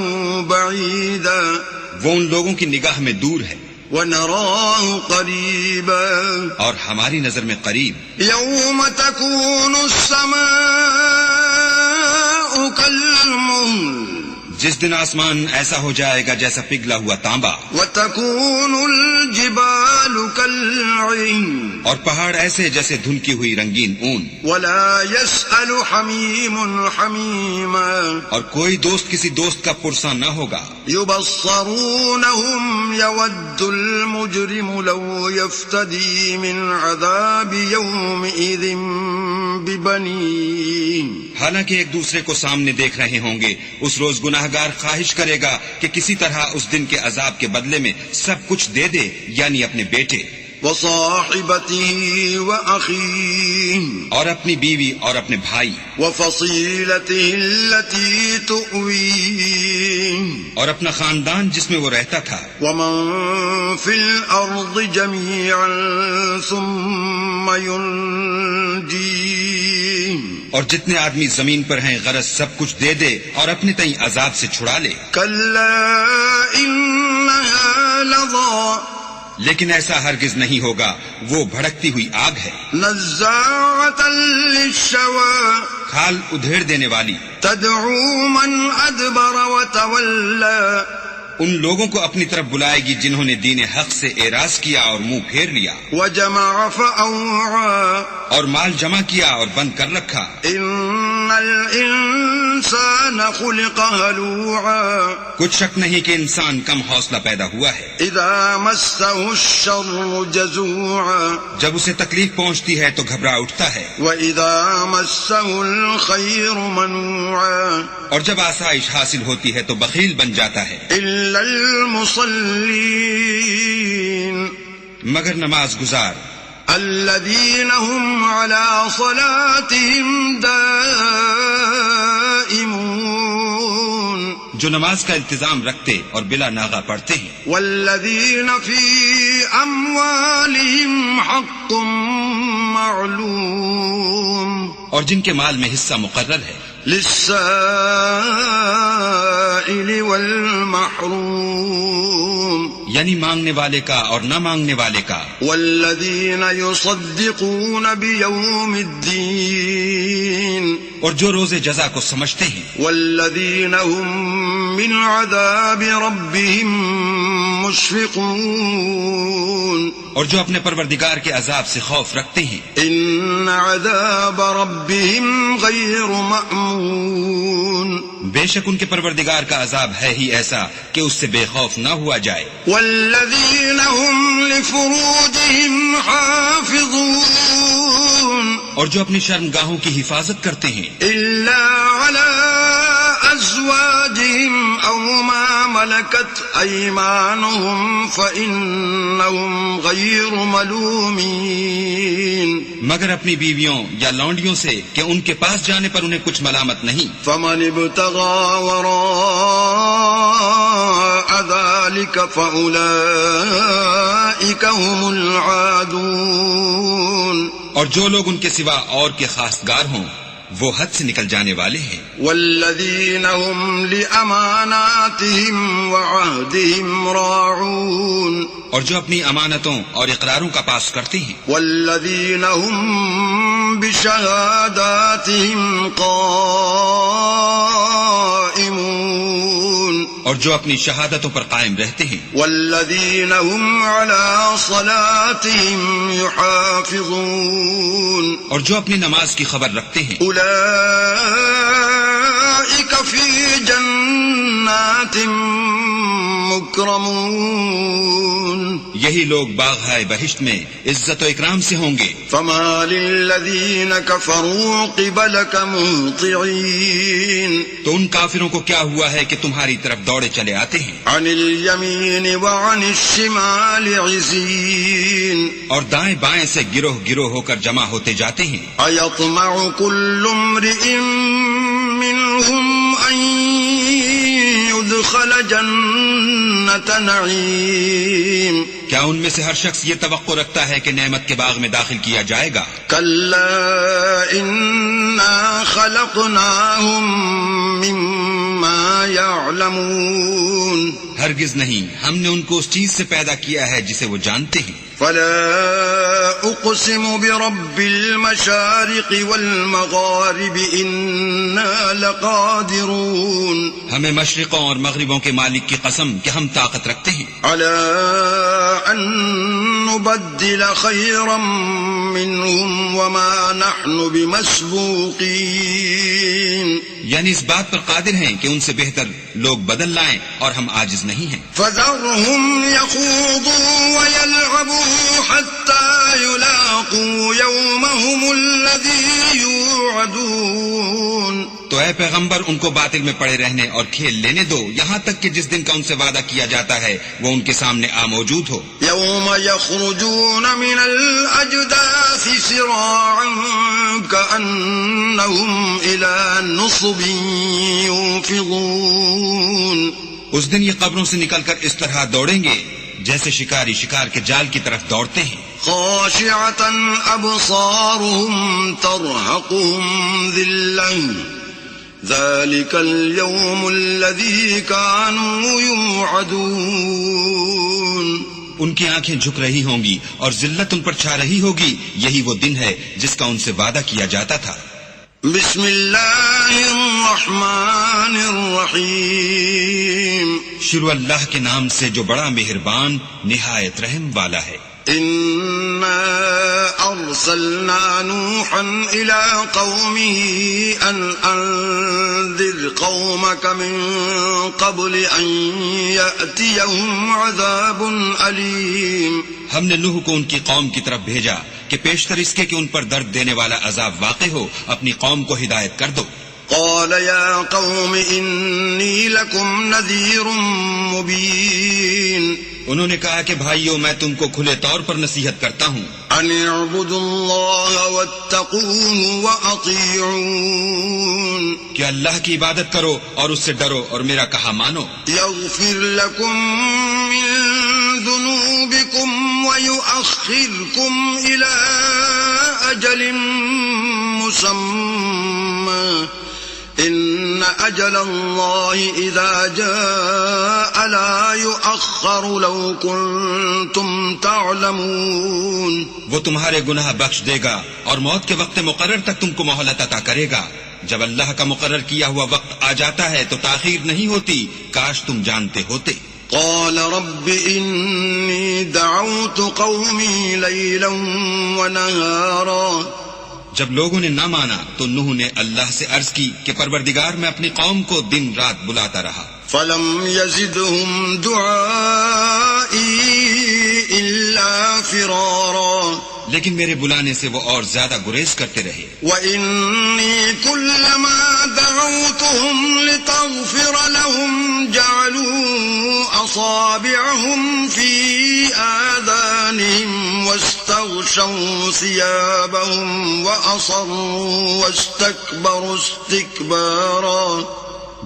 بعیدا وہ ان لوگوں کی نگاہ میں دور ہے ونراہ قریبا اور ہماری نظر میں قریب. یوم تکون السماء کالمہل جس دن آسمان ایسا ہو جائے گا جیسا پگھلا ہوا تانبا. وتکون الجبال کالعہن اور پہاڑ ایسے جیسے دھنکی ہوئی رنگین اون. ولا يسأل حمیم حمیما اور کوئی دوست کسی دوست کا پرساں نہ ہوگا. یبصرونہم یود المجرم لو یفتدی من عذاب یومئذ ببنیہ حالانکہ ایک دوسرے کو سامنے دیکھ رہے ہوں گے اس روز گناہگار خواہش کرے گا کہ کسی طرح اس دن کے عذاب کے بدلے میں سب کچھ دے دے یعنی اپنے بیٹے وصاحبته وأخيه اور اپنی بیوی اور اپنے بھائی وفصيلته التي تؤويه اور اپنا خاندان جس میں وہ رہتا تھا. ومن في الأرض جميعا ثم ينجيه اور جتنے آدمی زمین پر ہیں غرض سب کچھ دے دے اور اپنے تئیں عذاب سے چھڑا لے. كلا إنها لظى لیکن ایسا ہرگز نہیں ہوگا، وہ بھڑکتی ہوئی آگ ہے، نزاعة للشوى کھال ادھیڑ دینے والی. تدعو من أدبر وتولى ان لوگوں کو اپنی طرف بلائے گی جنہوں نے دین حق سے اعراض کیا اور منہ پھیر لیا، وجمع فأوعى اور مال جمع کیا اور بند کر رکھا. إن الإنسان خلق هلوعا کچھ شک نہیں کہ انسان کم حوصلہ پیدا ہوا ہے. إذا مسه الشر جزوعا جب اسے تکلیف پہنچتی ہے تو گھبرا اٹھتا ہے، وإذا مسه الخير منوعا اور جب آسائش حاصل ہوتی ہے تو بخیل بن جاتا ہے. إلا المصلين مگر نماز گزار الذين هم على صلاتهم دائمون جو نماز کا التزام رکھتے اور بلا ناغہ پڑھتے ہیں. والذين في أموالهم حق معلوم اور جن کے مال میں حصہ مقرر ہے. للسائل والمحروم یعنی مانگنے والے کا اور نہ مانگنے والے کا. والذین یصدقون بیوم الدین اور جو روز جزا کو سمجھتے ہیں. والذین هم من عذاب ربهم مشفقون اور جو اپنے پروردگار کے عذاب سے خوف رکھتے ہیں. ان عذاب ربهم غیر مأمون بے شک ان کے پروردگار کا عذاب ہے ہی ایسا کہ اس سے بے خوف نہ ہوا جائے. والذین هم لفروجهم حافظون اور جو اپنی شرمگاہوں کی حفاظت کرتے ہیں الا على ازواجهم او ما ملكت أيمانهم فإنهم غير ملومين مگر اپنی بیویوں یا لونڈیوں سے کہ ان کے پاس جانے پر انہیں کچھ ملامت نہیں. فمن ابتغى وراء ذلك فأولئك هم العادون. اور جو لوگ ان کے سوا اور کے خاصگار ہوں وہ حد سے نکل جانے والے ہیں. والذین هم لأماناتهم وعهدهم راعون. اور جو اپنی امانتوں اور اقراروں کا پاس کرتے ہیں. والذین هم بشهاداتهم قائمون. اور جو اپنی شہادتوں پر قائم رہتے ہیں. والذین هم على صلاتهم يحافظون. اور جو اپنی نماز کی خبر رکھتے ہیں. اولئک فی جنات مکرمون. یہی لوگ باغ ہے بہشت میں عزت و اکرام سے ہوں گے. فما للذین کفروا قبلک مہطعین. تو ان کافروں کو کیا ہوا ہے کہ تمہاری طرف دوڑے چلے آتے ہیں. عن الیمین وعن الشمال عزین. اور دائیں بائیں سے گروہ گروہ ہو کر جمع ہوتے جاتے ہیں. ایطمع کل امرئ منہم ان يدخل جنت نعیم. کیا ان میں سے ہر شخص یہ توقع رکھتا ہے کہ نعمت کے باغ میں داخل کیا جائے گا؟ کلا انا خلقناہم مما یعلمون. ہرگز نہیں، ہم نے ان کو اس چیز سے پیدا کیا ہے جسے وہ جانتے ہیں. فلا اقسم برب المشارق والمغارب انا لقادرون. ہمیں مشرقوں اور مغربوں کے مالک کی قسم کہ ہم طاقت رکھتے ہیں. على ان نبدل خيرا منهم وما نحن بمسبوقين. یعنی اس بات پر قادر ہیں کہ ان سے بہتر لوگ بدل لائیں اور ہم عاجز نہیں ہیں. فذرهم يخوضوا ويلعبوا حتى يلاقوا يومهم الذي يوعدون. تو اے پیغمبر ان کو باطل میں پڑے رہنے اور کھیل لینے دو یہاں تک کہ جس دن کا ان سے وعدہ کیا جاتا ہے وہ ان کے سامنے موجود ہو. يوم يخرجون من الأجداث سراعا كأنهم إلى نصب يوفضون. اس دن یہ قبروں سے نکل کر اس طرح دوڑیں گے جیسے شکاری شکار کے جال کی طرف دوڑتے ہیں. خاشعة أبصارهم ترهقهم ذلة ذلك اليوم الذي كانوا يوعدون. ان کی آنکھیں جھک رہی ہوں گی اور ذلت ان پر چھا رہی ہوگی. یہی وہ دن ہے جس کا ان سے وعدہ کیا جاتا تھا. بسم اللہ الرحمن الرحیم. شروع اللہ کے نام سے جو بڑا مہربان نہایت رحم والا ہے. انا ارسلنا نوحا الى قومه ان انذر قومك من قبل ان يأتيهم عذاب علیم. ہم نے نوح کو ان کی قوم کی طرف بھیجا کہ پیشتر اس کے کہ ان پر درد دینے والا عذاب واقع ہو اپنی قوم کو ہدایت کر دو. قال يا قوم انی لکم نذیر مبین. انہوں نے کہا کہ بھائیو میں تم کو کھلے طور پر نصیحت کرتا ہوں. ان اعبدوا اللہ واتقوه واطیعون. کہ اللہ کی عبادت کرو اور اس سے ڈرو اور میرا کہا مانو. یغفر لکم من ذنوبکم ویؤخرکم الی اجل مسمى ان اجل اللہ اذا جاء لا یؤخر لو کنتم تعلمون. وہ تمہارے گناہ بخش دے گا اور موت کے وقت مقرر تک تم کو مہلت عطا کرے گا. جب اللہ کا مقرر کیا ہوا وقت آ جاتا ہے تو تاخیر نہیں ہوتی. کاش تم جانتے ہوتے. قال رب انی دعوت قومی لیلا ونہارا. جب لوگوں نے نہ مانا تو نوح نے اللہ سے عرض کی کہ پروردگار میں اپنی قوم کو دن رات بلاتا رہا. فلم يزدهم دعائی الا فرارا. لیکن میرے بلانے سے وہ اور زیادہ گریز کرتے رہے. وَإِنِّي كُلَّمَا دَعَوْتُهُمْ لِتَغْفِرَ لَهُمْ جَعَلُوا أصابعهم في آذانهم واستغشوا ثيابهم وأصروا واستكبروا استكبارا.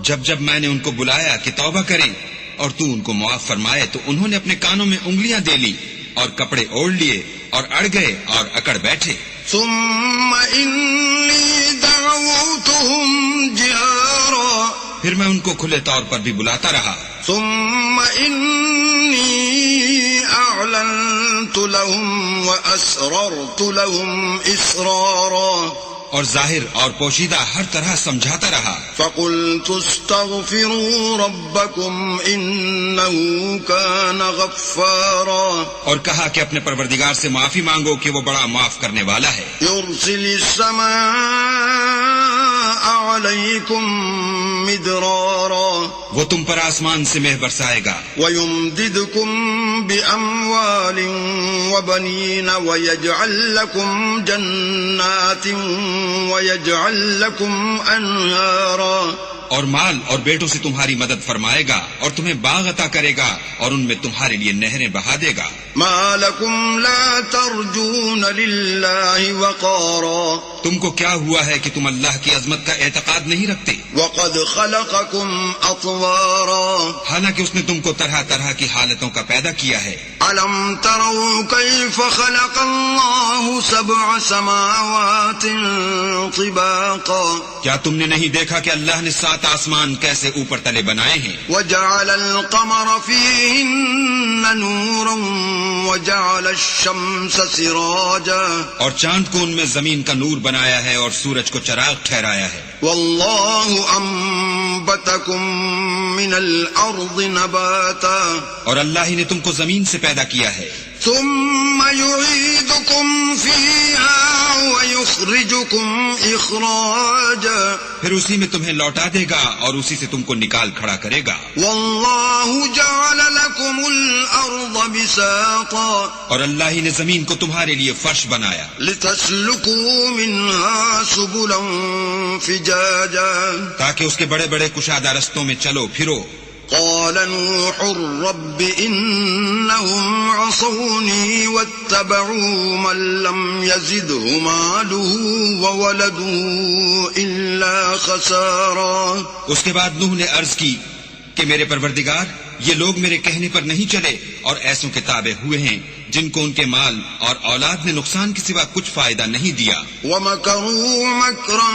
جب جب میں نے ان کو بلایا کہ توبہ کریں اور تو ان کو معاف فرمائے تو انہوں نے اپنے کانوں میں انگلیاں دے لی اور کپڑے اوڑھ لیے اور اڑ گئے اور اکڑ بیٹھے. ثم إني دعوتهم جهارا. پھر میں ان کو کھلے طور پر بھی بلاتا رہا. ثم إني أعلنت لهم وأسررت لهم إسرارا. اور ظاہر اور پوشیدہ ہر طرح سمجھاتا رہا. فقلت استغفروا ربكم إنه كان غفارا. اور کہا کہ اپنے پروردگار سے معافی مانگو کہ وہ بڑا معاف کرنے والا ہے. يرسل السماء عليكم مدرارا. وہ تم پر آسمان سے مہ برسائے گا. ويمددكم بأموال وبنين ويجعل لكم جنات ويجعل لكم أنهارا. اور مال اور بیٹوں سے تمہاری مدد فرمائے گا اور تمہیں باغ عطا کرے گا اور ان میں تمہارے لیے نہریں بہا دے گا. ما لكم لا ترجون لله وقارا. تم کو کیا ہوا ہے کہ تم اللہ کی عظمت کا اعتقاد نہیں رکھتے؟ وقد خلقكم أطوارا. حالانکہ اس نے تم کو طرح طرح کی حالتوں کا پیدا کیا ہے. ألم تروا كيف خلق الله 7 سماوات طباقا. کیا تم نے نہیں دیکھا کہ اللہ نے 7 آسمان کیسے اوپر تلے بنائے ہیں؟ وجعل القمر فيهن نورا وجعل الشمس سراجا. اور چاند کو ان میں زمین کا نور بنایا ہے اور سورج کو چراغ ٹھہرایا ہے. والله أنبتكم من الأرض نباتا. اور اللہ ہی نے تم کو زمین سے پیدا کیا ہے. ثم يعيدكم فيها ويخرجكم إخراجا. پھر اسی میں تمہیں لوٹا دے گا اور اسی سے تم کو نکال کھڑا کرے گا. والله جعل لكم الأرض بساطا. اور اللہ ہی نے زمین کو تمہارے لیے فرش بنایا. لتسلكوا منها سبلا فجاجا. تاکہ اس کے بڑے بڑے کشادہ رستوں میں چلو پھرو. قال نوح رب إنهم عصوني واتبعوا من لم يزده ماله وولده إلا خسارا. اس کے بعد نوح نے عرض کی کہ میرے پروردگار یہ لوگ میرے کہنے پر نہیں چلے اور ایسوں کے تابع ہوئے ہیں جن کو ان کے مال اور اولاد نے نقصان کے سوا کچھ فائدہ نہیں دیا. ومكروا مكرا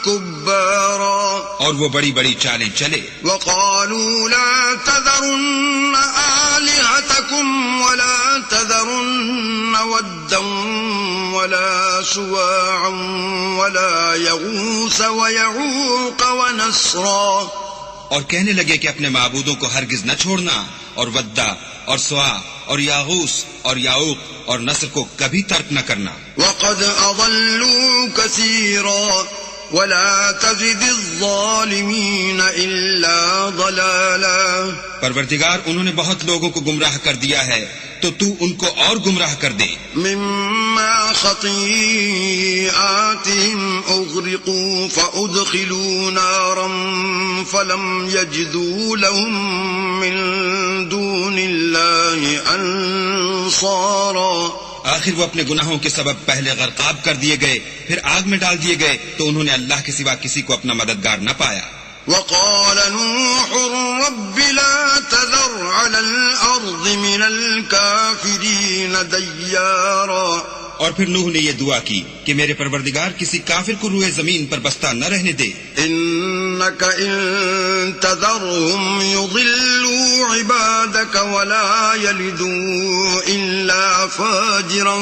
كبارا. اور وہ بڑی بڑی چالیں چلے. وقالوا لا تذرن آلهتكم ولا تذرن ودا ولا سواعا ولا يغوث ويعوق ونسرا. اور کہنے لگے کہ اپنے معبودوں کو ہرگز نہ چھوڑنا اور ودا اور سوا اور یاغوث اور یاؤق اور نصر کو کبھی ترک نہ کرنا. وقد أضلوا كثيرا ولا تزد الظالمين إلا ضلالا. پروردگار انہوں نے بہت لوگوں کو گمراہ کر دیا ہے تو تو ان کو اور گمراہ کر دے. مما خطيئاتهم أغرقوا فأدخلوا نارا فلم يجدوا لهم من دون الله أنصارا. آخر وہ اپنے گناہوں کے سبب پہلے غرقاب کر دیے گئے پھر آگ میں ڈال دیے گئے تو انہوں نے اللہ کے سوا کسی کو اپنا مددگار نہ پایا. وقال نوح رب لا تذر على الأرض من الكافرين ديارا. اور پھر نوح نے یہ دعا کی کہ میرے پروردگار کسی کافر کو روئے زمین پر بستہ نہ رہنے دے. إنك إن تذرهم يضلوا عبادك ولا يلدوا إلا فاجرا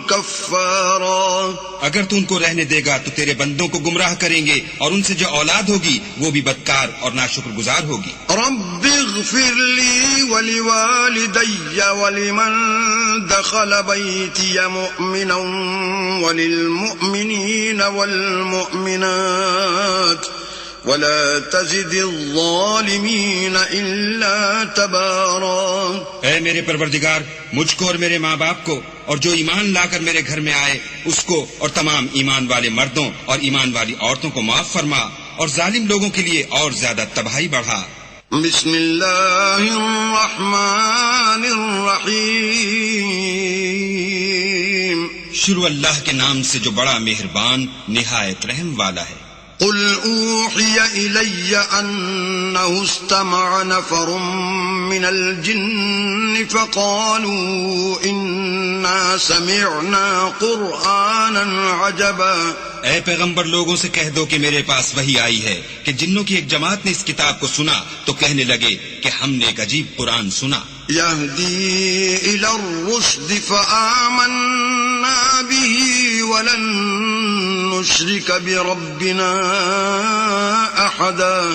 كفارا. اگر تو ان کو رہنے دے گا تو تیرے بندوں کو گمراہ کریں گے اور ان سے جو اولاد ہوگی وہ بھی بدکار اور ناشکر گزار ہوگی. رب اغفر لي ولوالدي ولمن دخل بيتي مؤمنا وللمؤمنين والمؤمنات ولا تزد الظالمين إلا تبارا. اے میرے پروردگار مجھ کو اور میرے ماں باپ کو اور جو ایمان لا کر میرے گھر میں آئے اس کو اور تمام ایمان والے مردوں اور ایمان والی عورتوں کو معاف فرما اور ظالم لوگوں کے لیے اور زیادہ تباہی بڑھا. بسم الله الرحمن الرحيم شروع اللہ کے نام سے جو بڑا مہربان نہایت رحم والا ہے۔ قل أوحي إلي أنه استمع نفر من الجن فقالوا إنا سمعنا قرآنا عجبا۔ اے پیغمبر لوگوں سے کہہ دو کہ میرے پاس وحی آئی ہے کہ جنوں کی ایک جماعت نے اس کتاب کو سنا تو کہنے لگے کہ ہم نے ایک عجیب قرآن سنا۔ يهدي إلى الرشد فآمنا به ولن نشرك بربنا أحدا۔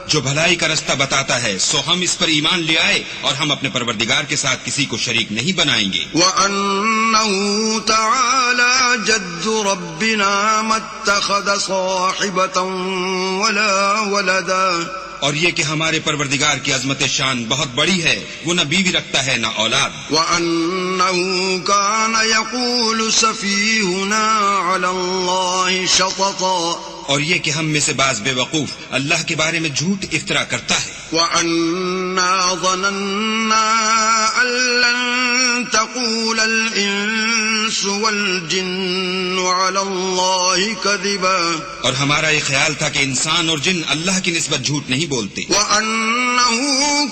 جو بھلائی کا رستہ بتاتا ہے سو ہم اس پر ایمان لے آئے اور ہم اپنے پروردگار کے ساتھ کسی کو شریک نہیں بنائیں گے۔ وَأَنَّهُ تَعَالَى جَدُّ رَبِّنَا مَا اتَّخَذَ صَاحِبَةً وَلَا وَلَدًا۔ اور یہ کہ ہمارے پروردگار کی عظمت شان بہت بڑی ہے، وہ نہ بیوی رکھتا ہے نہ اولاد۔ وَأَنَّهُ كَانَ يَقُولُ سَفِيهُنَا عَلَى اللَّهِ شَطَطًا۔ اور یہ کہ ہم میں سے بعض بے وقوف اللہ کے بارے میں جھوٹ افطرا کرتا ہے۔ وَأَنَّا ظَنَنَّا أَن لَّن تَقُولَ الْإِنسُ وَالْجِنُّ عَلَى اللَّهِ كَذِبًا۔ اور ہمارا یہ خیال تھا کہ انسان اور جن اللہ کی نسبت جھوٹ نہیں بولتے۔ وَأَنَّهُ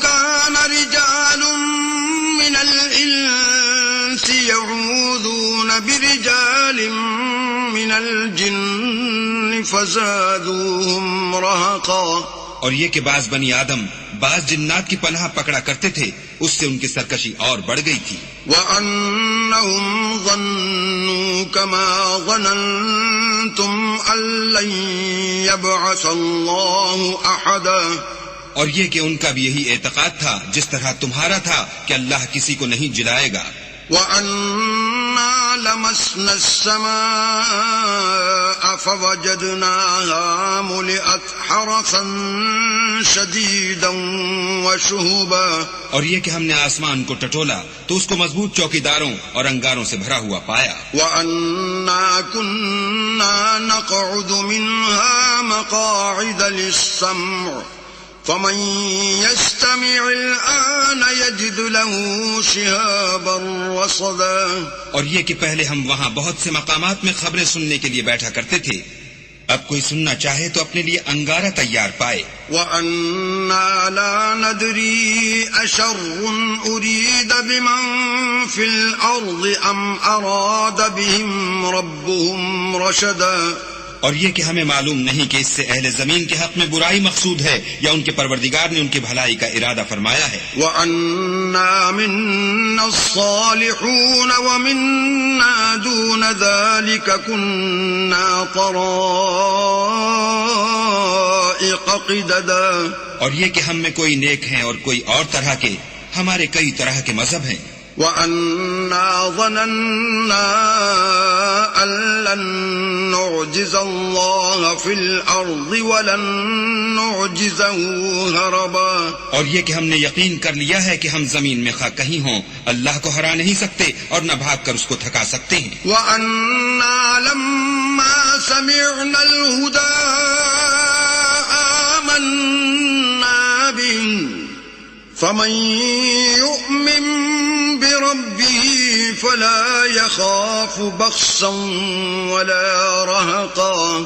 كَانَ رِجَالٌ مِّنَ الْإِنسِ يَعُوذُونَ بِرِجَالٍ مِّنَ الْجِنِّ فَزَادُوهُمْ رَهَقًا۔ اور یہ کہ بعض بنی آدم بعض جنات کی پناہ پکڑا کرتے تھے، اس سے ان کی سرکشی اور بڑھ گئی تھی۔ وَأَنَّهُمْ ظَنُّوا كَمَا ظَنَنتُمْ أَن لَّن يَبْعَثَ اللَّهُ أَحَدًا۔ اور یہ کہ ان کا بھی یہی اعتقاد تھا جس طرح تمہارا تھا کہ اللہ کسی کو نہیں جلائے گا۔ وَأَنَّا لَمَسْنَا السَّمَاءَ فَوَجَدْنَاهَا مُلِئَتْ حَرَسًا شَدِيدًا وَشُهُبًا۔ اور یہ کہ ہم نے آسمان کو ٹٹولا تو اس کو مضبوط چوکیداروں اور انگاروں سے بھرا ہوا پایا۔ وَأَنَّا كُنَّا نَقْعُدُ مِنْهَا مَقَاعِدَ لِلسَّمْعِ فَمَن يَسْتَمِعِ الْآنَ يَجِدْ لَهُ شِهَابًا رَّصَدًا۔ اور یہ کہ پہلے ہم وہاں بہت سے مقامات میں خبریں سننے کے لیے بیٹھا کرتے تھے، اب کوئی سننا چاہے تو اپنے لیے انگارہ تیار پائے۔ وَأَنَّا لَا نَدْرِي أَشَرٌّ أُرِيدَ بِمَن فِي الْأَرْضِ أَمْ أَرَادَ بِهِمْ رَبُّهُمْ رَشَدًا۔ اور یہ کہ ہمیں معلوم نہیں کہ اس سے اہل زمین کے حق میں برائی مقصود ہے یا ان کے پروردگار نے ان کی بھلائی کا ارادہ فرمایا ہے۔ وَأَنَّا مِنَّا الصَّالِحُونَ وَمِنَّا دُونَ ذَلِكَ كُنَّا طَرَائِقَ قِدَدًا۔ اور یہ کہ ہم میں کوئی نیک ہیں اور کوئی اور طرح کے، ہمارے کئی طرح کے مذہب ہیں۔ وَأَنَّا ظَنَنَّا أَن لَّن نُّعْجِزَ اللَّهَ فِي الْأَرْضِ وَلَن نُّعْجِزَهُ هَرَبًا۔ اور یہ کہ ہم نے یقین کر لیا ہے کہ ہم زمین میں خواہ کہیں ہوں اللہ کو ہرا نہیں سکتے اور نہ بھاگ کر اس کو تھکا سکتے ہیں۔ وَأَنَّا لَمَّا سَمِعْنَا الْهُدَىٰ آمَنَّا بِهِ فَمَن يُؤْمِن بِرَبِّهِ فَلَا يَخَافُ بَخْسًا وَلَا رَهَقًا۔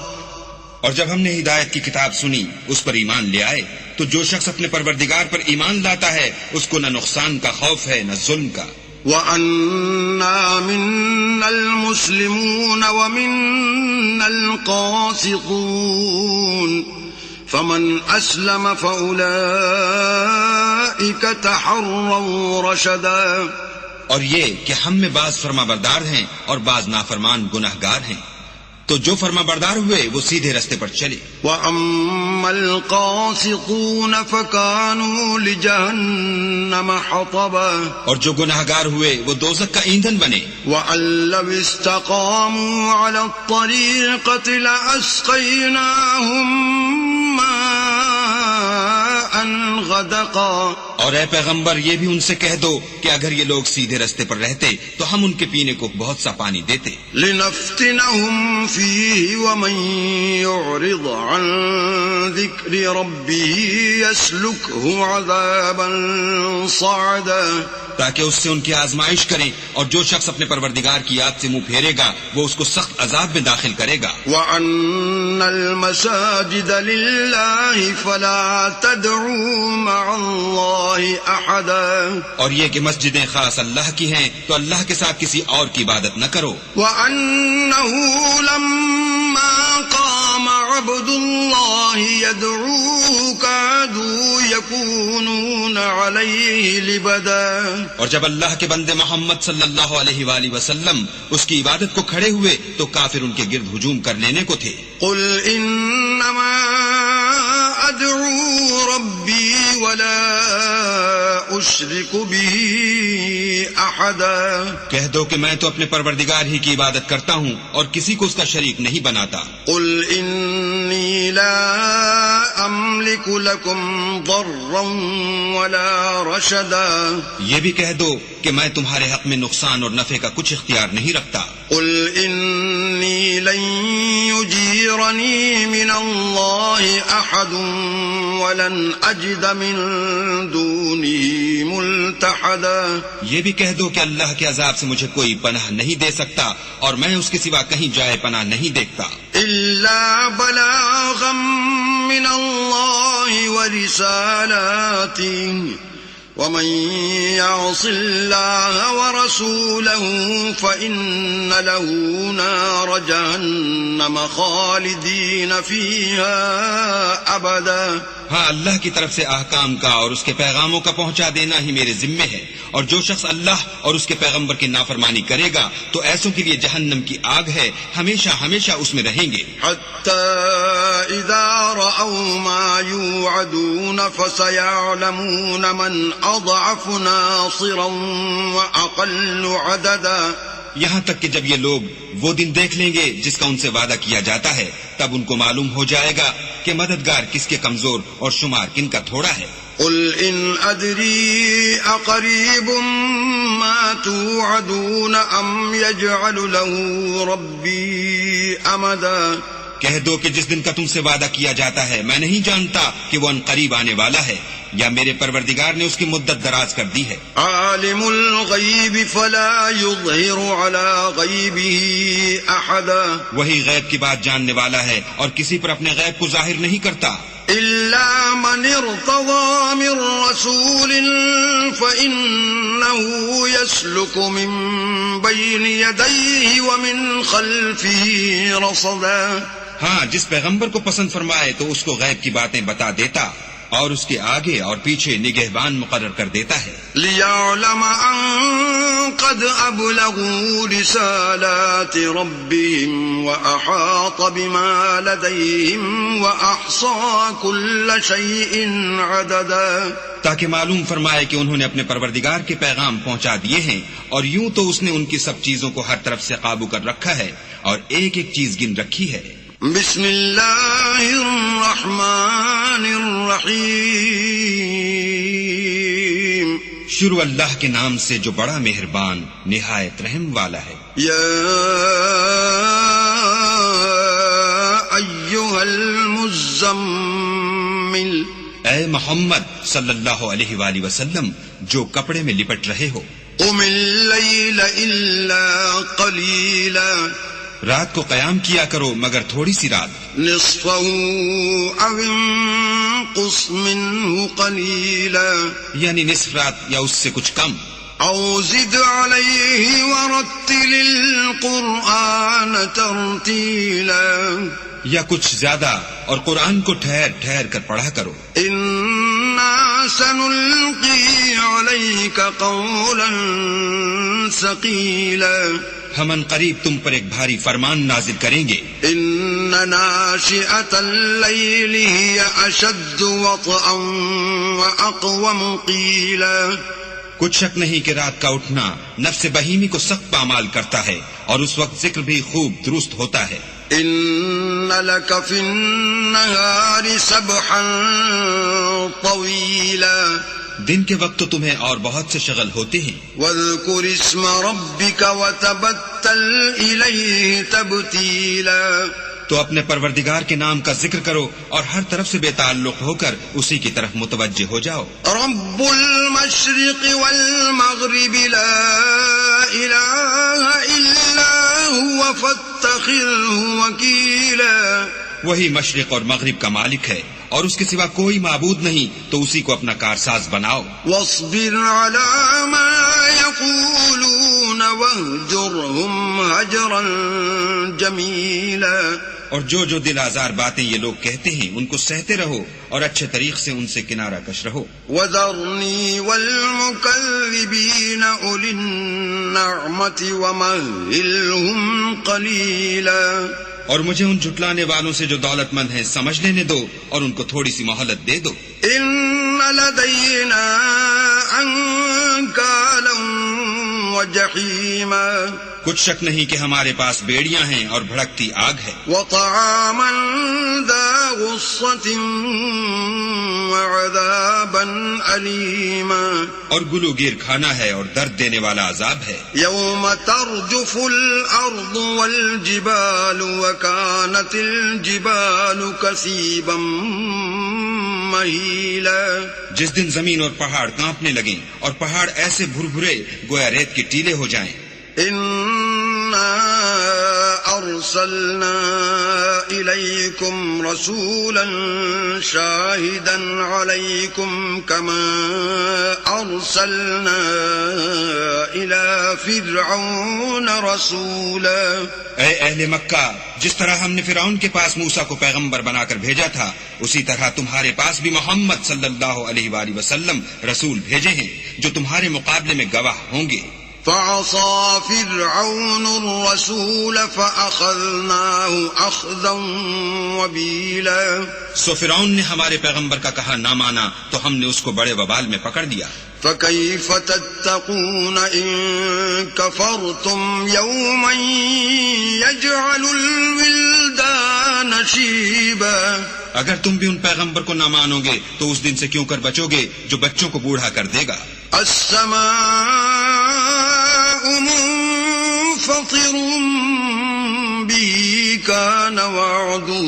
اور جب ہم نے ہدایت کی کتاب سنی اس پر ایمان لے آئے تو جو شخص اپنے پروردگار پر ایمان لاتا ہے اس کو نہ نقصان کا خوف ہے نہ ظلم کا۔ وَأَنَّا مِنَّا الْمُسْلِمُونَ وَمِنَّا الْقَاسِطُونَ فَمَنْ أَسْلَمَ فَأُولَئِكَ تَحَرَّوْا رَشَدًا۔ اور یہ کہ ہم میں بعض فرما بردار ہیں اور بعض نافرمان گناہگار ہیں، تو جو فرما بردار ہوئے وہ سیدھے رستے پر چلے۔ وَأَمَّا الْقَاسِطُونَ فَكَانُوا لِجَهَنَّمَ حَطَبًا۔ اور جو گناہگار ہوئے وہ دوزخ کا ایندھن بنے۔ وَأَن لَّوِ اسْتَقَامُوا عَلَى الطَّرِيقَةِ لَأَسْقَيْنَاهُم مَّاءً غَدَقًا۔ اور اے پیغمبر یہ بھی ان سے کہہ دو کہ اگر یہ لوگ سیدھے رستے پر رہتے تو ہم ان کے پینے کو بہت سا پانی دیتے. لنفتنهم فيه ومن يعرض عن ذكر ربه يسلكه عذابا صعدا. تاکہ اس سے ان کی آزمائش کریں، اور جو شخص اپنے پروردگار کی یاد سے منہ پھیرے گا وہ اس کو سخت عذاب میں داخل کرے گا. وَأَنَّ الْمَسَاجِدَ لِلَّهِ فَلَا تَدْعُوا مَعَ اللَّهِ أَحَدًا. اور یہ کہ مسجدیں خاص اللہ کی ہیں تو اللہ کے ساتھ کسی اور کی عبادت نہ کرو. وَأَنَّهُ لَمَّا قَامَ عَبْدُ اللَّهِ يَدْعُوهُ كَادُوا يَكُونُونَ عَلَيْهِ لِبَدًا. اور جب اللہ کے بندے محمد صلی اللہ علیہ وآلہ وسلم اس کی عبادت کو کھڑے ہوئے تو کافر ان کے گرد ہجوم کر لینے کو تھے. قل انما ادعو ربی ولا اشرک به احدا. کہہ دو کہ میں تو اپنے پروردگار ہی کی عبادت کرتا ہوں اور کسی کو اس کا شریک نہیں بناتا. قل انی لا املک لکم ضرا ولا رشدا. یہ بھی کہہ دو کہ میں تمہارے حق میں نقصان اور نفع کا کچھ اختیار نہیں رکھتا. قل انی لن یجیرنی من اللہ احد ولن اجد من دونہ ملتحدا. یہ بھی کہہ دو کہ اللہ کے عذاب سے مجھے کوئی پناہ نہیں دے سکتا اور میں اس کے سوا کہیں جائے پناہ نہیں دیکھتا. الا بلاغا من اللہ ورسالاتہ ومن يعص الله ورسوله فإن له نار جهنم خالدين فيها أبدا. ہاں اللہ کی طرف سے احکام کا اور اس کے پیغاموں کا پہنچا دینا ہی میرے ذمے ہے، اور جو شخص اللہ اور اس کے پیغمبر کی نافرمانی کرے گا تو ایسوں کے لیے جہنم کی آگ ہے، ہمیشہ ہمیشہ اس میں رہیں گے. حتى إذا رأوا ما يوعدون فسيعلمون من أضعف ناصرا وأقل عددا. یہاں تک کہ جب یہ لوگ وہ دن دیکھ لیں گے جس کا ان سے وعدہ کیا جاتا ہے تب ان کو معلوم ہو جائے گا کہ مددگار کس کے کمزور اور شمار کن کا تھوڑا ہے. قل ان ادری اقریب ما توعدون ام يجعل له ربی امدا. کہہ دو کہ جس دن کا تم سے وعدہ کیا جاتا ہے میں نہیں جانتا کہ وہ ان قریب آنے والا ہے یا میرے پروردگار نے اس کی مدت دراز کر دی ہے. عالم الغیب فلا يظہر على غیبه احدا. وہی غیب کی بات جاننے والا ہے اور کسی پر اپنے غیب کو ظاہر نہیں کرتا. الا من ارتضى من رسول فإنه يسلك من بين يديه ومن خلفه رصدا. ہاں جس پیغمبر کو پسند فرمائے تو اس کو غیب کی باتیں بتا دیتا اور اس کے آگے اور پیچھے نگہبان مقرر کر دیتا ہے. لِيَعْلَمَ أَن قَدْ أَبْلَغُوا رِسَالَاتِ رَبِّهِمْ وَأَحَاطَ بِمَا لَدَيْهِمْ وَأَحْصَى كُلَّ شَيْءٍ عَدَدًا. تاکہ معلوم فرمائے کہ انہوں نے اپنے پروردگار کے پیغام پہنچا دیے ہیں اور یوں تو اس نے ان کی سب چیزوں کو ہر طرف سے قابو کر رکھا ہے اور ایک ایک چیز گن رکھی ہے. بسم اللہ الرحمن الرحیم. شروع اللہ کے نام سے جو بڑا مہربان نہایت رحم والا ہے. یا ایھا المزمل. اے محمد صلی اللہ علیہ وآلہ وسلم جو کپڑے میں لپٹ رہے ہو. قم اللیل الا قلیلا. رات کو قیام کیا کرو مگر تھوڑی سی رات. نصفہ او انقص منہ قلیلا. یعنی نصف رات یا اس سے کچھ کم. او زد علیہ ورتل القرآن ترتیلا. یا کچھ زیادہ اور قرآن کو ٹھہر ٹھہر کر پڑھا کرو. انا سنلقی علیک قولا ثقیلا. ہم ان قریب تم پر ایک بھاری فرمان نازل کریں گے. ان ناشئۃ اللیل ہی اشد وطئا واقوم قیلا. کچھ شک نہیں کہ رات کا اٹھنا نفس بہیمی کو سخت پامال کرتا ہے اور اس وقت ذکر بھی خوب درست ہوتا ہے. ان لک فی النہار سبحا طویلا. دن کے وقت تو تمہیں اور بہت سے شغل ہوتے ہیں. واذكر اسم ربك وتبتل إليه تبتيلا. تو اپنے پروردگار کے نام کا ذکر کرو اور ہر طرف سے بے تعلق ہو کر اسی کی طرف متوجہ ہو جاؤ. رب المشرق والمغرب لا إله إلا هو فاتخذه وكيلا. وہی مشرق اور مغرب کا مالک ہے اور اس کے سوا کوئی معبود نہیں، تو اسی کو اپنا کارساز بناؤ. واصبر على ما يقولون واهجرهم هجرا جميلا. اور جو دل آزار باتیں یہ لوگ کہتے ہیں ان کو سہتے رہو اور اچھے طریق سے ان سے کنارہ کش رہو. وذرني والمكذبين أولي النعمة ومهلهم قليلا. اور مجھے ان جھٹلانے والوں سے جو دولت مند ہیں سمجھ لینے دو اور ان کو تھوڑی سی مہلت دے دو. ان لدينا انكالا وجحيما. کچھ شک نہیں کہ ہمارے پاس بیڑیاں ہیں اور بھڑکتی آگ ہے. وطعاما ذا غصة وعذابا أليما. اور گلوگیر کھانا ہے اور درد دینے والا عذاب ہے. يوم ترجف الأرض والجبال وكانت الجبال كثيبا مهيلا. جس دن زمین اور پہاڑ کانپنے لگیں اور پہاڑ ایسے بھربھرے گویا ریت کے ٹیلے ہو جائیں. إنا أرسلنا إليكم رسولا شاهدا عليكم كما أرسلنا إلى فرعون رسولا. اے اہل مکہ، جس طرح ہم نے فرعون کے پاس موسیٰ کو پیغمبر بنا کر بھیجا تھا، اسی طرح تمہارے پاس بھی محمد صلی اللہ علیہ وآلہ وسلم رسول بھیجے ہیں جو تمہارے مقابلے میں گواہ ہوں گے. فعصى فرعون الرسول فأخذناه أخذا وبيلا. سو فرعون نے ہمارے پیغمبر کا کہا نہ مانا تو ہم نے اس کو بڑے وبال میں پکڑ دیا. فكيف تتقون إن كفرتم يوما يجعل الولدان شيبا. اگر تم بھی ان پیغمبر کو نہ مانو گے تو اس دن سے کیوں کر بچو گے جو بچوں کو بوڑھا کر دے گا. السماء منفطر به كان وعده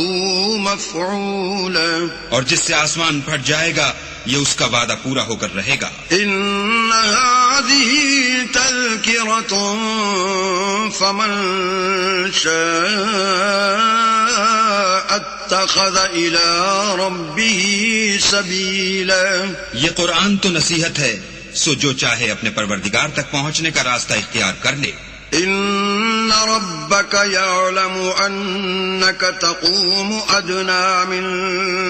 مفعولا. اور جس سے آسمان پھٹ جائے گا یہ اس کا وعدہ پورا ہو کر رہے گا. ان هذه تذكرة فمن شاء اتخذ الى ربه سبيلا. یہ قرآن تو نصیحت ہے، سو جو چاہے اپنے پروردگار تک پہنچنے کا راستہ اختیار کر لے. ان ربك يعلم انك تقوم ادنى من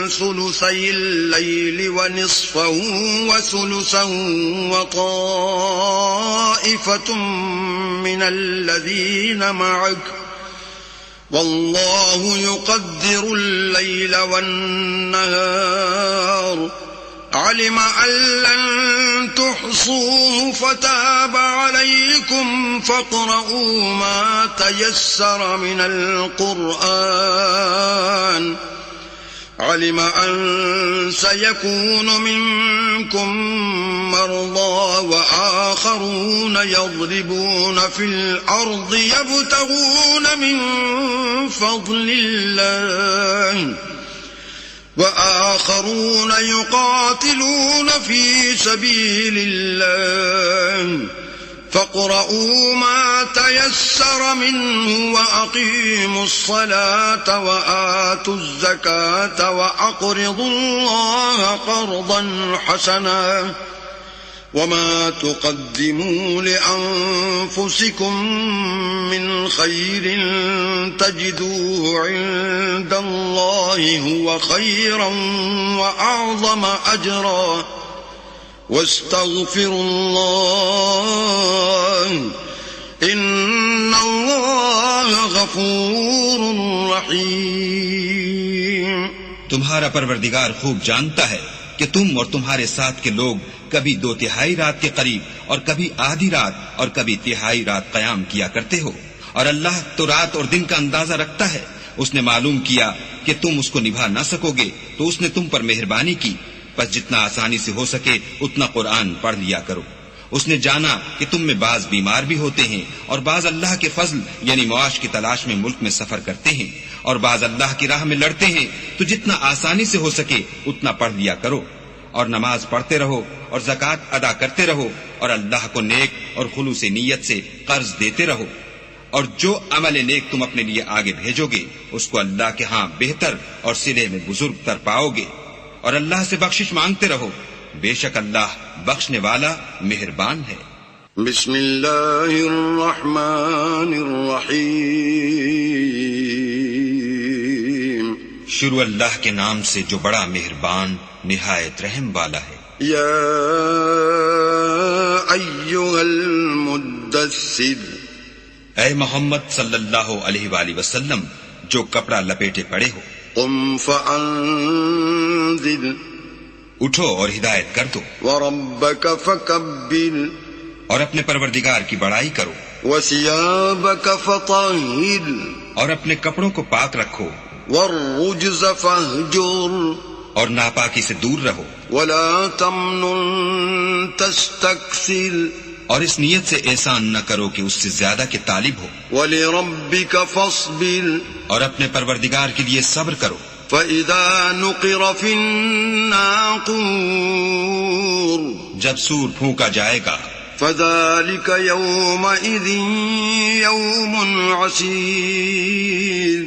ثلثي الليل ونصفه وثلثه وطائفة من الذين معك والله يقدر الليل والنهار علم أن لن تحصوه فتاب عليكم فاقرؤوا ما تيسر من القرآن علم أن سيكون منكم مرضى وآخرون يضربون في الأرض يبتغون من فضل الله وآخرون يقاتلون في سبيل الله فاقرؤوا ما تيسر منه وأقيموا الصلاة وآتوا الزكاة وأقرضوا الله قرضا حسنا وما تقدموا لأنفسكم من خير تجدوه عند الله هو خيرا وأعظم أجرا واستغفروا الله إن الله غفور رحيم. تمہارا پروردگار خوب جانتا ہے کہ تم اور تمہارے ساتھ کے لوگ کبھی 2/3 رات کے قریب اور کبھی آدھی رات اور کبھی 1/3 رات قیام کیا کرتے ہو، اور اللہ تو رات اور دن کا اندازہ رکھتا ہے. اس نے معلوم کیا کہ تم اس کو نبھا نہ سکو گے تو اس نے تم پر مہربانی کی بس جتنا آسانی سے ہو سکے اتنا قرآن پڑھ لیا کرو۔ اس نے جانا کہ تم میں بعض بیمار بھی ہوتے ہیں اور بعض اللہ کے فضل یعنی معاش کی تلاش میں ملک میں سفر کرتے ہیں اور بعض اللہ کی راہ میں لڑتے ہیں، تو جتنا آسانی سے ہو سکے اتنا پڑھ لیا کرو اور نماز پڑھتے رہو اور زکوٰۃ ادا کرتے رہو اور اللہ کو نیک اور خلوص نیت سے قرض دیتے رہو، اور جو عمل نیک تم اپنے لیے آگے بھیجو گے اس کو اللہ کے ہاں بہتر اور صلے میں بزرگ تر پاؤ گے، اور اللہ سے بخشش مانگتے رہو، بے شک اللہ بخشنے والا مہربان ہے۔ بسم اللہ الرحمن الرحیم۔ شروع اللہ کے نام سے جو بڑا مہربان نہایت رحم والا ہے۔ یا ایھا المدثر، اے محمد صلی اللہ علیہ وآلہ وسلم جو کپڑا لپیٹے پڑے ہو، قم فانذر، اٹھو اور ہدایت کر دو، وربک فکبر، اور اپنے پروردگار کی بڑائی کرو، وثیابک فطہر، اور اپنے کپڑوں کو پاک رکھو، والرجز فاہجر، اور ناپاکی سے دور رہو، ولا تمنن تستکثر، اور اس نیت سے احسان نہ کرو کہ اس سے زیادہ کے طالب ہو، ولربک فاصبر، اور اپنے پروردگار کے لیے صبر کرو۔ فإذا نقر في الناقور، جب سور پھونکا جائے گا، فذلك يومئذ يوم عسير،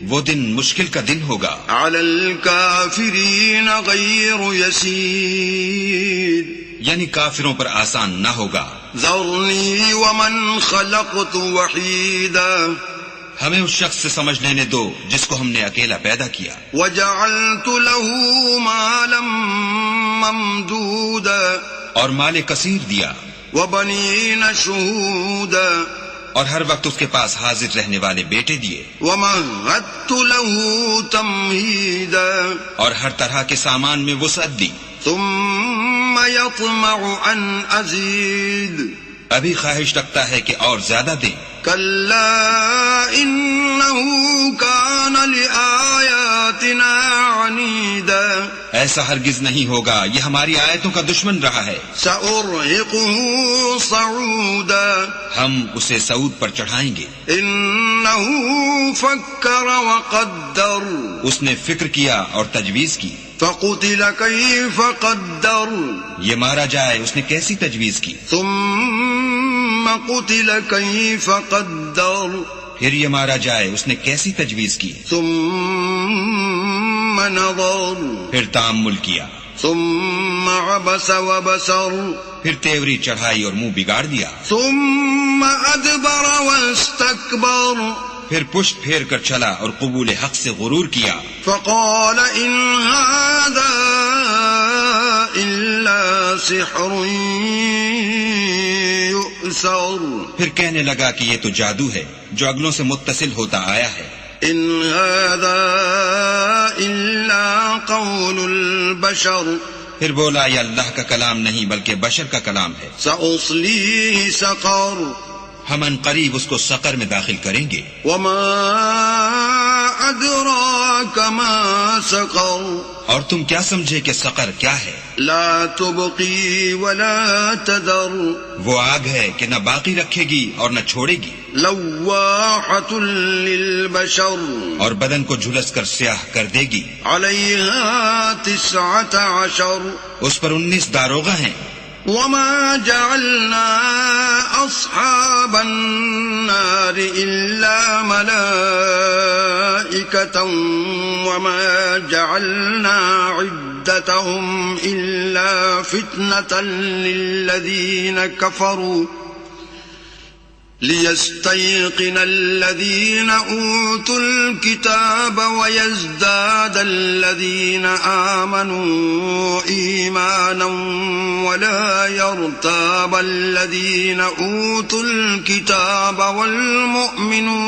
وہ دن مشکل کا دن ہوگا، على الكافرين غير يسير، یعنی کافروں پر آسان نہ ہوگا۔ ذرني ومن خلقت وحيدا، ہمیں اس شخص سے سمجھ لینے دو جس کو ہم نے اکیلا پیدا کیا، وجعلت له مالا ممدودا، اور مال کثیر دیا، وبنین شہودا، اور ہر وقت اس کے پاس حاضر رہنے والے بیٹے دیے، ومہدت له تمہیدا، اور ہر طرح کے سامان میں وسعت دی۔ ثم يطمع ان ازید، ابھی خواہش رکھتا ہے کہ اور زیادہ دیں۔ کلا انه كان لآیاتنا عنیدا، ایسا ہرگز نہیں ہوگا، یہ ہماری آیتوں کا دشمن رہا ہے، سأرهقه صعودا، ہم اسے صعود پر چڑھائیں گے۔ انه فکر وقدر، اس نے فکر کیا اور تجویز کی، فقتل کیف قدر، یہ مارا جائے اس نے کیسی تجویز کی، ثم قتل کیف قدر، پھر یہ مارا جائے اس نے کیسی تجویز کی، ثم نظر، پھر تأمل کیا، ثم عبس وبسر، پھر تیوری چڑھائی اور منہ بگاڑ دیا، ثم ادبر واستکبر، پھر پشت پھیر کر چلا اور قبول حق سے غرور کیا، فقال ان هذا الا سحر یؤثر، پھر کہنے لگا کہ یہ تو جادو ہے جو اگلوں سے متصل ہوتا آیا ہے، ان هذا الا قول البشر، پھر بولا یہ اللہ کا کلام نہیں بلکہ بشر کا کلام ہے، سأصلیہ سقر، ہم ان قریب اس کو سقر میں داخل کریں گے، وما ادراک ما سقر، اور تم کیا سمجھے کہ سقر کیا ہے؟ لا تبقی ولا تذر، وہ آگ ہے کہ نہ باقی رکھے گی اور نہ چھوڑے گی، لواحۃ للبشر، اور بدن کو جھلس کر سیاہ کر دے گی، علیہا 19، اس پر 19 داروغہ ہیں، وما جعلنا اصحاب النار الا ملائکة وما جعلنا عدتهم الا فتنة للذین كفروا ليستيقن الذين اوتوا الكتاب ويزداد الذين آمنوا ایمانا ولا يرتاب الذين اوتوا الكتاب والمؤمنون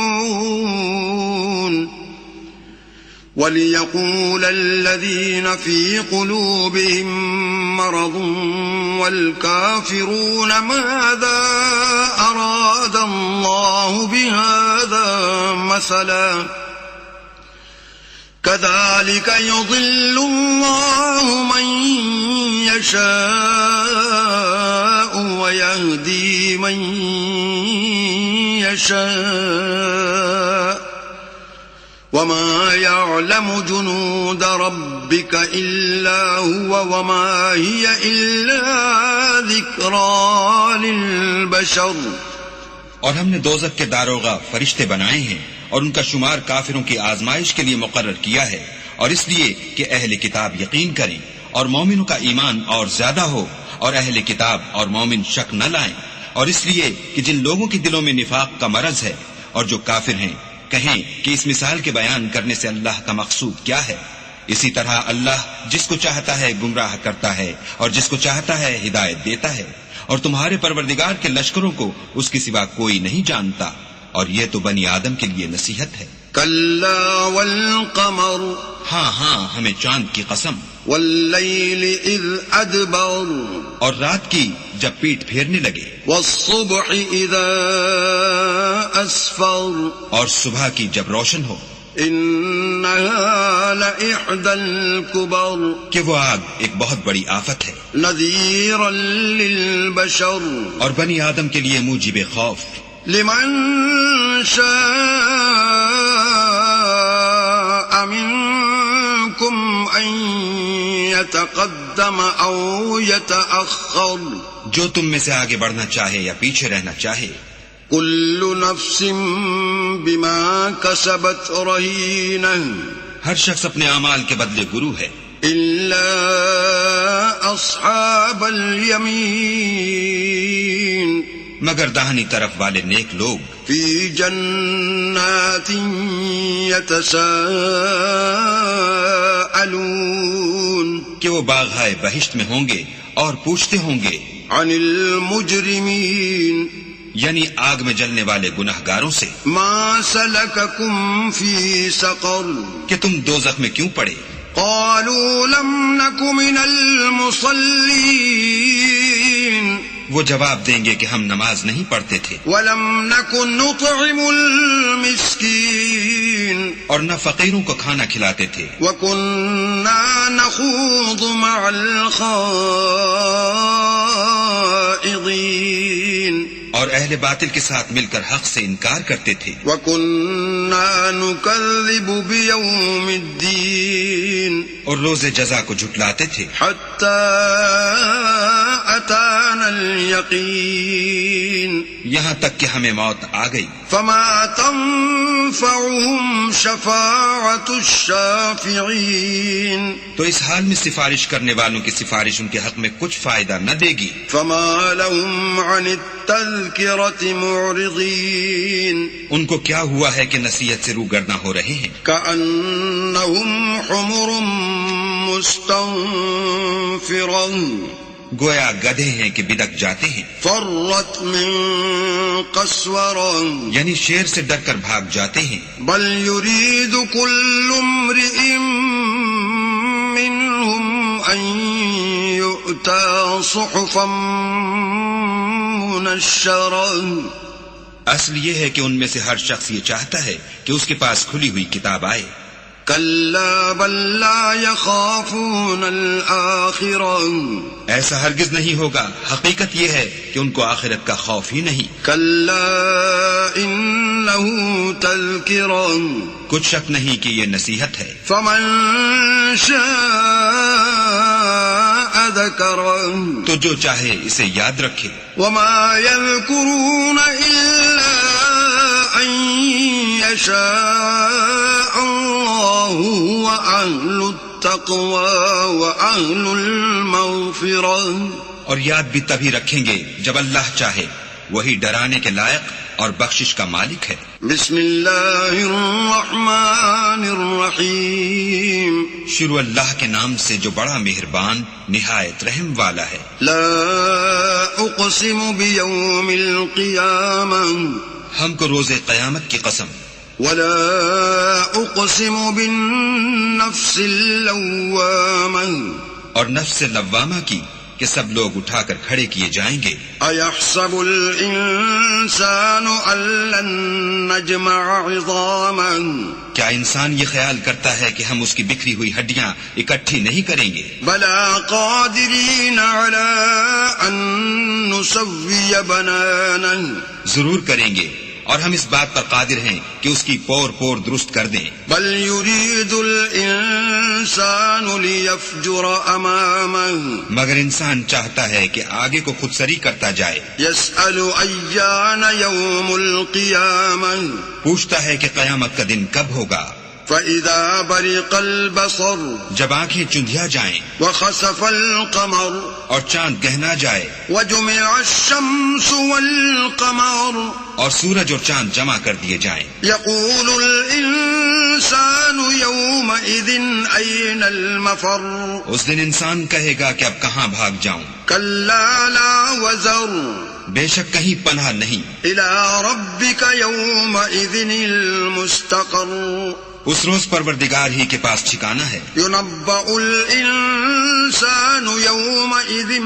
وليقول الذين في قلوبهم مرض والكافرون ماذا أراد الله بهذا مثلا كذلك يضل الله من يشاء ويهدي من يشاء وما يعلم جنود ربك إلا هو وما هي إلا ذكرى للبشر. اور ہم نے دوزخ کے داروغہ فرشتے بنائے ہیں اور ان کا شمار کافروں کی آزمائش کے لیے مقرر کیا ہے، اور اس لیے کہ اہل کتاب یقین کریں اور مومنوں کا ایمان اور زیادہ ہو اور اہل کتاب اور مومن شک نہ لائیں، اور اس لیے کہ جن لوگوں کے دلوں میں نفاق کا مرض ہے اور جو کافر ہیں کہیں کہ اس مثال کے بیان کرنے سے اللہ کا مقصود کیا ہے. اسی طرح اللہ جس کو چاہتا ہے گمراہ کرتا ہے اور جس کو چاہتا ہے ہدایت دیتا ہے، اور تمہارے پروردگار کے لشکروں کو اس کے سوا کوئی نہیں جانتا، اور یہ تو بنی آدم کے لیے نصیحت ہے. كلا والقمر ہاں ہمیں چاند کی قسم، والليل إذ أدبر اور رات کی جب پیٹ پھیرنے لگے، والصبح إذا أسفر اور صبح کی جب روشن ہو، إنها لإحدى الكبر کہ وہ آگ ایک بہت بڑی آفت ہے، نذيرا للبشر اور بنی آدم کے لیے موجب خوف. لمن شاء منكم أن يتقدم أو يتأخر جو تم میں سے آگے بڑھنا چاہے یا پیچھے رہنا چاہے. كل نفس بما كسبت رهينة ہر شخص اپنے اعمال کے بدلے گرو ہے، إلا أصحاب اليمين مگر داہنی طرف والے نیک لوگ في جنات يتساءلون کہ وہ باغائے بہشت میں ہوں گے اور پوچھتے ہوں گے عن المجرمين یعنی آگ میں جلنے والے گناہگاروں سے، ما سلككم في سقر کہ تم دوزخ میں کیوں پڑے؟ قالوا لم نك من المصلين وہ جواب دیں گے کہ ہم نماز نہیں پڑھتے تھے ولم نك نطعم المسكين اور نہ فقیروں کو کھانا کھلاتے تھے وكنا نخوض مع الخائضين اور اہل باطل کے ساتھ مل کر حق سے انکار کرتے تھے وَكُنَّا نُكَذِّبُ بِيَوْمِ الدِّينِ اور روز جزا کو جھٹلاتے تھے حَتَّى أَتَانَا الْيَقِينَ یہاں تک کہ ہمیں موت آ گئی. فَمَا تَنفَعُهُمْ شَفَاعَةُ الشَّافِعِينَ تو اس حال میں سفارش کرنے والوں کی سفارش ان کے حق میں کچھ فائدہ نہ دے گی. فَمَا لَهُمْ عَنِ التَّذْكِرَةِ مُعْرِضِينَ ان کو کیا ہوا ہے کہ نصیحت سے روگرداں ہو رہے ہیں؟ كَأَنَّهُمْ حُمُرٌ مُسْتَنفِرَةٌ گویا گدھے ہیں کہ بدک جاتے ہیں. فرت من قسورة یعنی شیر سے ڈر کر بھاگ جاتے ہیں. بل يريد كل امرئ منهم أن يؤتى صحفا منشرة اصل یہ ہے کہ ان میں سے ہر شخص یہ چاہتا ہے کہ اس کے پاس کھلی ہوئی کتاب آئے. كلا بل لا يخافون الآخرة ایسا ہرگز نہیں ہوگا، حقیقت یہ ہے کہ ان کو آخرت کا خوف ہی نہیں. كلا إنه تذكرة کچھ شک نہیں کہ یہ نصیحت ہے. فمن شاء ذكره تو جو چاہے اسے یاد رکھے. وما يذكرون إلا أن يشاء الله وأهل التقوى وأهل المغفرة اور یاد بھی تبھی رکھیں گے جب اللہ چاہے، وہی ڈرانے کے لائق اور بخشش کا مالک ہے. بسم اللہ الرحمن الرحیم شروع اللہ کے نام سے جو بڑا مہربان نہایت رحم والا ہے. لا اقسم بیوم القیامہ ہم کو روز قیامت کی قسم، ولا اقسم بالنفس اللوامہ اور نفس لوامہ کی کہ سب لوگ اٹھا کر کھڑے کیے جائیں گے. ایحسب الانسان ان لن نجمع عظامہ کیا انسان یہ خیال کرتا ہے کہ ہم اس کی بکھری ہوئی ہڈیاں اکٹھی نہیں کریں گے؟ بلا قادرین علی ان نسوی بنانہ، ضرور کریں گے، اور ہم اس بات پر قادر ہیں کہ اس کی پور پور درست کر دیں۔ بل یرید الانسان لیفجر امامہ، مگر انسان چاہتا ہے کہ آگے کو خود سری کرتا جائے۔ یسأل ایان یوم القیامہ، پوچھتا ہے کہ قیامت کا دن کب ہوگا۔ فإذا برق البصر جب آنکھیں چندھیا جائیں وخسف القمر اور چاند گہنا جائے وجمع الشمس والقمر، اور سورج اور چاند جمع کر دیے جائیں، یقول الانسان یومئذ این المفر، اس دن انسان کہے گا کہ اب کہاں بھاگ جاؤں؟ کلا لا وزر، بے شک کہیں پناہ نہیں۔ الی ربک یومئذ المستقر، اس روز پروردگار ہی کے پاس ٹھکانہ ہے۔ ينبأ الإنسان يومئذ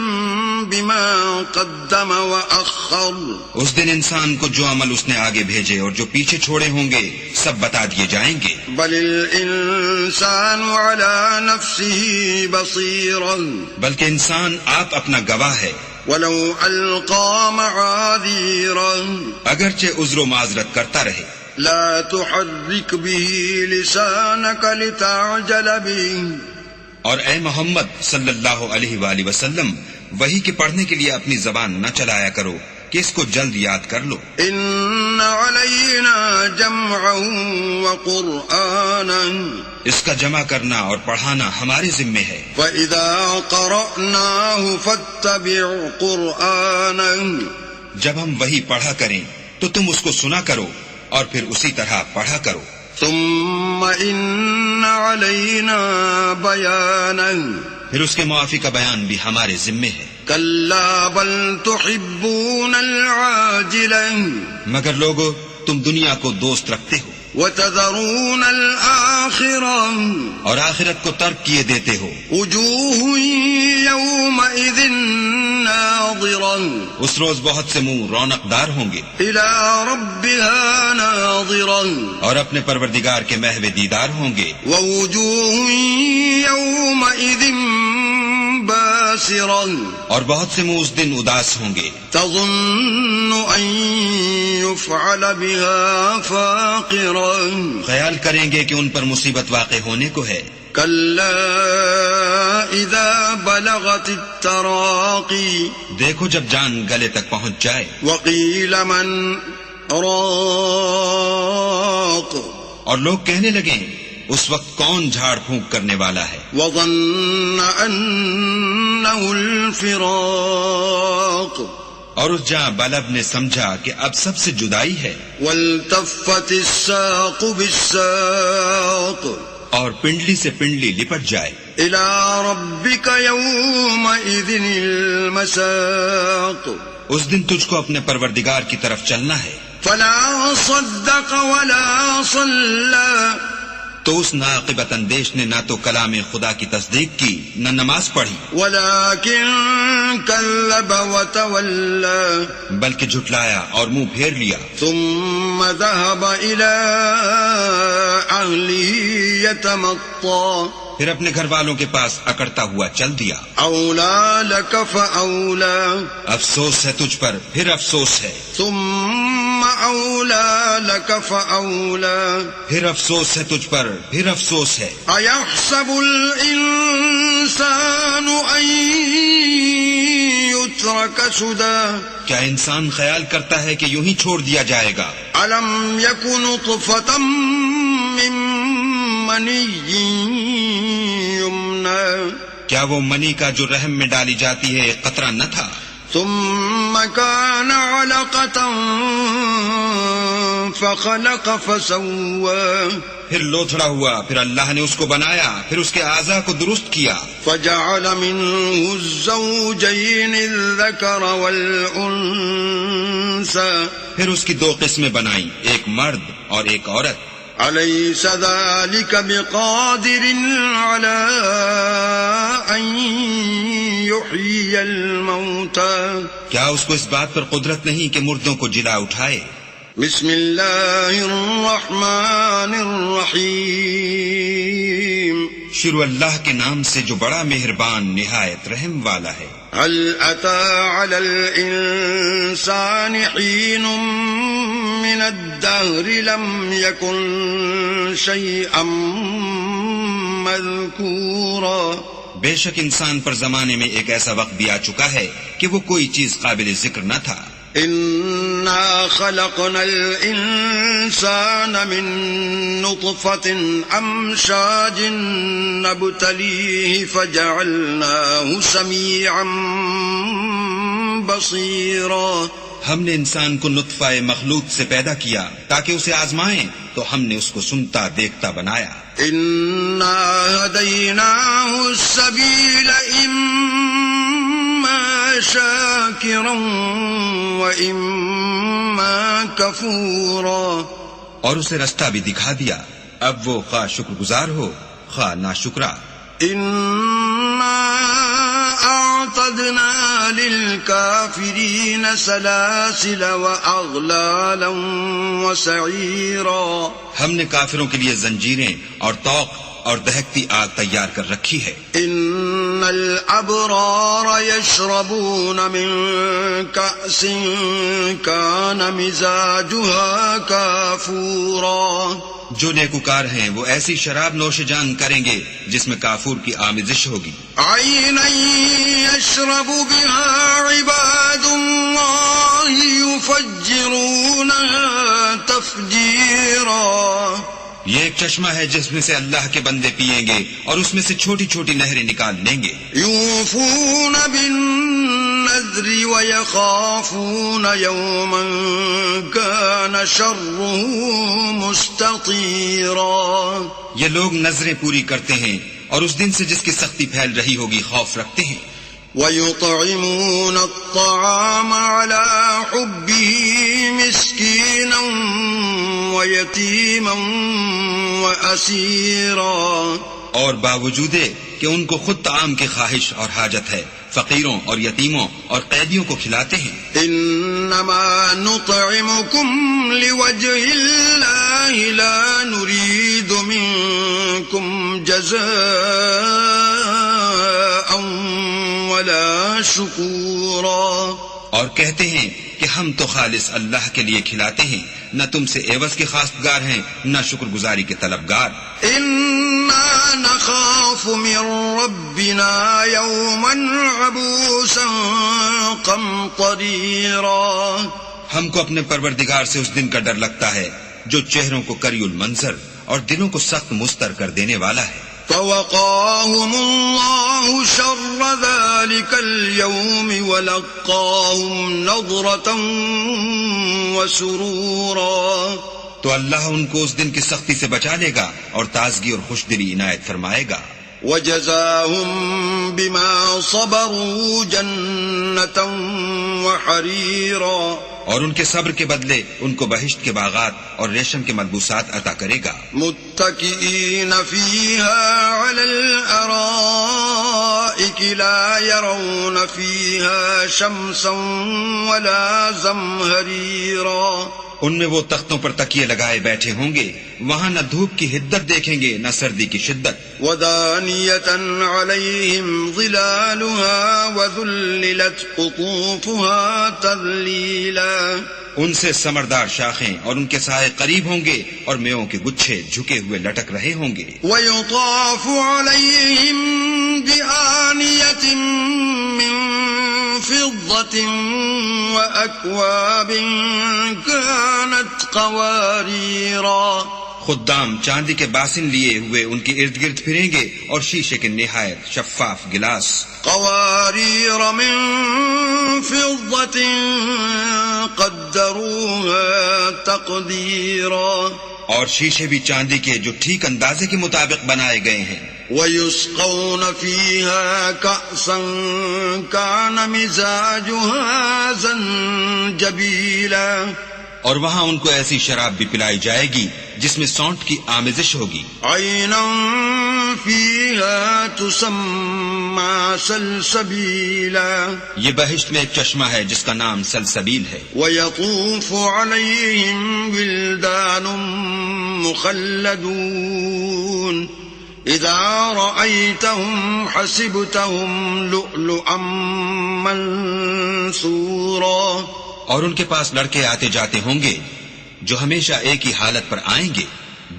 بما قدم وأخر، اس دن انسان کو جو عمل اس نے آگے بھیجے اور جو پیچھے چھوڑے ہوں گے سب بتا دیے جائیں گے۔ بل الإنسان على نفسه بصيرا، بلکہ انسان آپ اپنا گواہ ہے، ولو ألقى معاذيرا، اگرچہ عذر و معذرت کرتا رہے۔ لا تحرك به لسانك لتعجل به، اور اے محمد صلی اللہ علیہ وآلہ وسلم وحی کے پڑھنے کے لیے اپنی زبان نہ چلایا کرو کہ اس کو جلد یاد کر لو۔ ان علینا جمعه وقرآنا، اس کا جمع کرنا اور پڑھانا ہمارے ذمے ہے۔ فإذا قرأناه فاتبع قرآنا، جب ہم وحی پڑھا کریں تو تم اس کو سنا کرو اور پھر اسی طرح پڑھا کرو۔ ثم ان علینا بیانا، پھر اس کے معافی کا بیان بھی ہمارے ذمے ہے۔ کلا بل تحبون العاجلہ، مگر لوگو تم دنیا کو دوست رکھتے ہو وتذرون الآخرہ، اور آخرت کو ترک کیے دیتے ہو۔ وجوہ یومئذ ناظرہ، اس روز بہت سے منہ رونق دار ہوں گے، الی ربها ناظرہ، اور اپنے پروردگار کے محو دیدار ہوں گے۔ ووجوہ یومئذ باسرہ، اور بہت سے منہ اس دن اداس ہوں گے، تظن ان يفعل بها فاقرا، خیال کریں گے کہ ان پر مصیبت واقع ہونے کو ہے۔ کلا اذا بلغت التراقی، دیکھو جب جان گلے تک پہنچ جائے، وقیل من راق، اور لوگ کہنے لگیں اس وقت کون جھاڑ پھونک کرنے والا ہے، وظن انه الفراق، اور اس جاں بلب نے سمجھا کہ اب سب سے جدائی ہے، والتفت الساق بالساق، اور پنڈلی سے پنڈلی لپٹ جائے۔ الى ربك يومئذ المساق، اس دن تجھ کو اپنے پروردگار کی طرف چلنا ہے۔ فلا صدق ولا صلى، تو اس ناقبت اندیش نے نہ تو کلام خدا کی تصدیق کی نہ نماز پڑھی، ولكن كذب وتولى، بلکہ جھٹلایا اور منہ پھیر لیا۔ ثم ذهب الى اهله يتمطى، پھر اپنے گھر والوں کے پاس اکڑتا ہوا چل دیا۔ اولى لك فاولى، افسوس ہے تجھ پر پھر افسوس ہے، ثم اولى لك فاولى، پھر افسوس ہے تجھ پر پھر افسوس ہے۔ ايحسب الانسان ان يترك سدى، کیا انسان خیال کرتا ہے کہ یوں ہی چھوڑ دیا جائے گا؟ الم يكن نطفة من مني يمنى، کیا وہ منی کا جو رحم میں ڈالی جاتی ہے ایک قطرہ نہ تھا؟ ثم كان علقة فخلق فسوى، پھر لوتھڑا ہوا، پھر اللہ نے اس کو بنایا، پھر اس کے اعضاء کو درست کیا، فجعل منه الزوجين الذكر والأنثى، پھر اس کی دو قسمیں بنائیں، ایک مرد اور ایک عورت۔ أليس ذلك بقادر على أن يحيي الموتى، کیا اس کو اس بات پر قدرت نہیں کہ مردوں کو جلا اٹھائے؟ بسم الله الرحمن الرحيم شروع اللہ کے نام سے جو بڑا مہربان نہایت رحم والا ہے. هل أتى على الإنسان حين من الدهر لم يكن شيئا مذكورا. بے شک انسان پر زمانے میں ایک ایسا وقت بھی آ چکا ہے کہ وہ کوئی چیز قابل ذکر نہ تھا. إنا خلقنا الإنسان من نطفة أمشاج نبتليه فجعلناه سميعا بصيرا. ہم نے انسان کو نطفہ مخلوق سے پیدا کیا تاکہ اسے آزمائیں تو ہم نے اس کو سنتا دیکھتا بنایا. إنا هديناه السبيل إما شاكرا وإما كفورا. اور اسے رستہ بھی دکھا دیا، اب وہ خواہ شکر گزار ہو خواہ ناشکرا. إنا أعتدنا للكافرين سلاسل وأغلالا وسعيرا. ہم نے کافروں کے لیے زنجیریں اور طوق اور دہکتی آگ تیار کر رکھی ہے. إن الأبرار يشربون من كأس كان مزاجها كافورا. جو نیکوکار ہیں وہ ایسی شراب نوش جان کریں گے جس میں کافور کی آمیزش ہوگی. عينا يشرب بها عباد الله يفجرونها تفجيرا. یہ ایک چشمہ ہے جس میں سے اللہ کے بندے پیئیں گے اور اس میں سے چھوٹی چھوٹی نہریں نکال لیں گے. يوفون بالنذر ويخافون يوما كان شره مستطيرا. یہ لوگ نظریں پوری کرتے ہیں اور اس دن سے جس کی سختی پھیل رہی ہوگی خوف رکھتے ہیں. ويطعمون الطعام على حبه مسكينا ويتيما وأسيرا. اور باوجود کہ ان کو خود طعام کی خواہش اور حاجت ہے فقیروں اور یتیموں اور قیدیوں کو کھلاتے ہیں. انما نطعمكم لوجه الله لا نريد منكم جزاء ولا شکورا. اور کہتے ہیں کہ ہم تو خالص اللہ کے لیے کھلاتے ہیں، نہ تم سے عوض کے خواستگار ہیں نہ شکر گزاری کے طلبگار. انا نخاف من ربنا يوما عبوسا قمطريرا. ہم کو اپنے پروردگار سے اس دن کا ڈر لگتا ہے جو چہروں کو کری المنظر اور دلوں کو سخت مستر کر دینے والا ہے. فوقاهم الله شر ذلك اليوم ولقاهم نضرة وسرورا. تو اللہ ان کو اس دن کی سختی سے بچا لے گا اور تازگی اور خوش دلی عنایت فرمائے گا. وجزاهم بما صبروا جنة وحريرا. اور ان کے صبر کے بدلے ان کو بہشت کے باغات اور ریشم کے ملبوسات عطا کرے گا. متكئين فيها على الأرائك لا يرون فيها شمسا ولا زمهريرا. ان میں وہ تختوں پر تکیے لگائے بیٹھے ہوں گے، وہاں نہ دھوپ کی حدت دیکھیں گے نہ سردی کی شدت. ودانية عليهم ظلالها وذللت قطوفها تذليلا. ان سے سمردار شاخیں اور ان کے سائے قریب ہوں گے اور میووں کے گچھے جھکے ہوئے لٹک رہے ہوں گے. ويطاف عليهم بآنية من فضة وأكواب كانت قواريرا. خدام چاندی کے باسن لیے ہوئے ان کے ارد گرد پھریں گے اور شیشے کے نہایت شفاف گلاس. قوارير من فضة قدروها تقديرا. اور شیشے بھی چاندی کے جو ٹھیک اندازے کے مطابق بنائے گئے ہیں. ويسقون فيها كأسا كان مزاجها زنجبيلا. اور وہاں ان کو ایسی شراب بھی پلائی جائے گی جس میں سونٹ کی آمیزش ہوگی. عينا فيها تسمى سلسبيلا یہ بہشت میں ایک چشمہ ہے جس کا نام سلسبیل ہے. ويطوف عليهم ولدان مخلدون إذا رأيتهم حسبتهم لؤلؤا منثورا. اور ان کے پاس لڑکے آتے جاتے ہوں گے جو ہمیشہ ایک ہی حالت پر آئیں گے.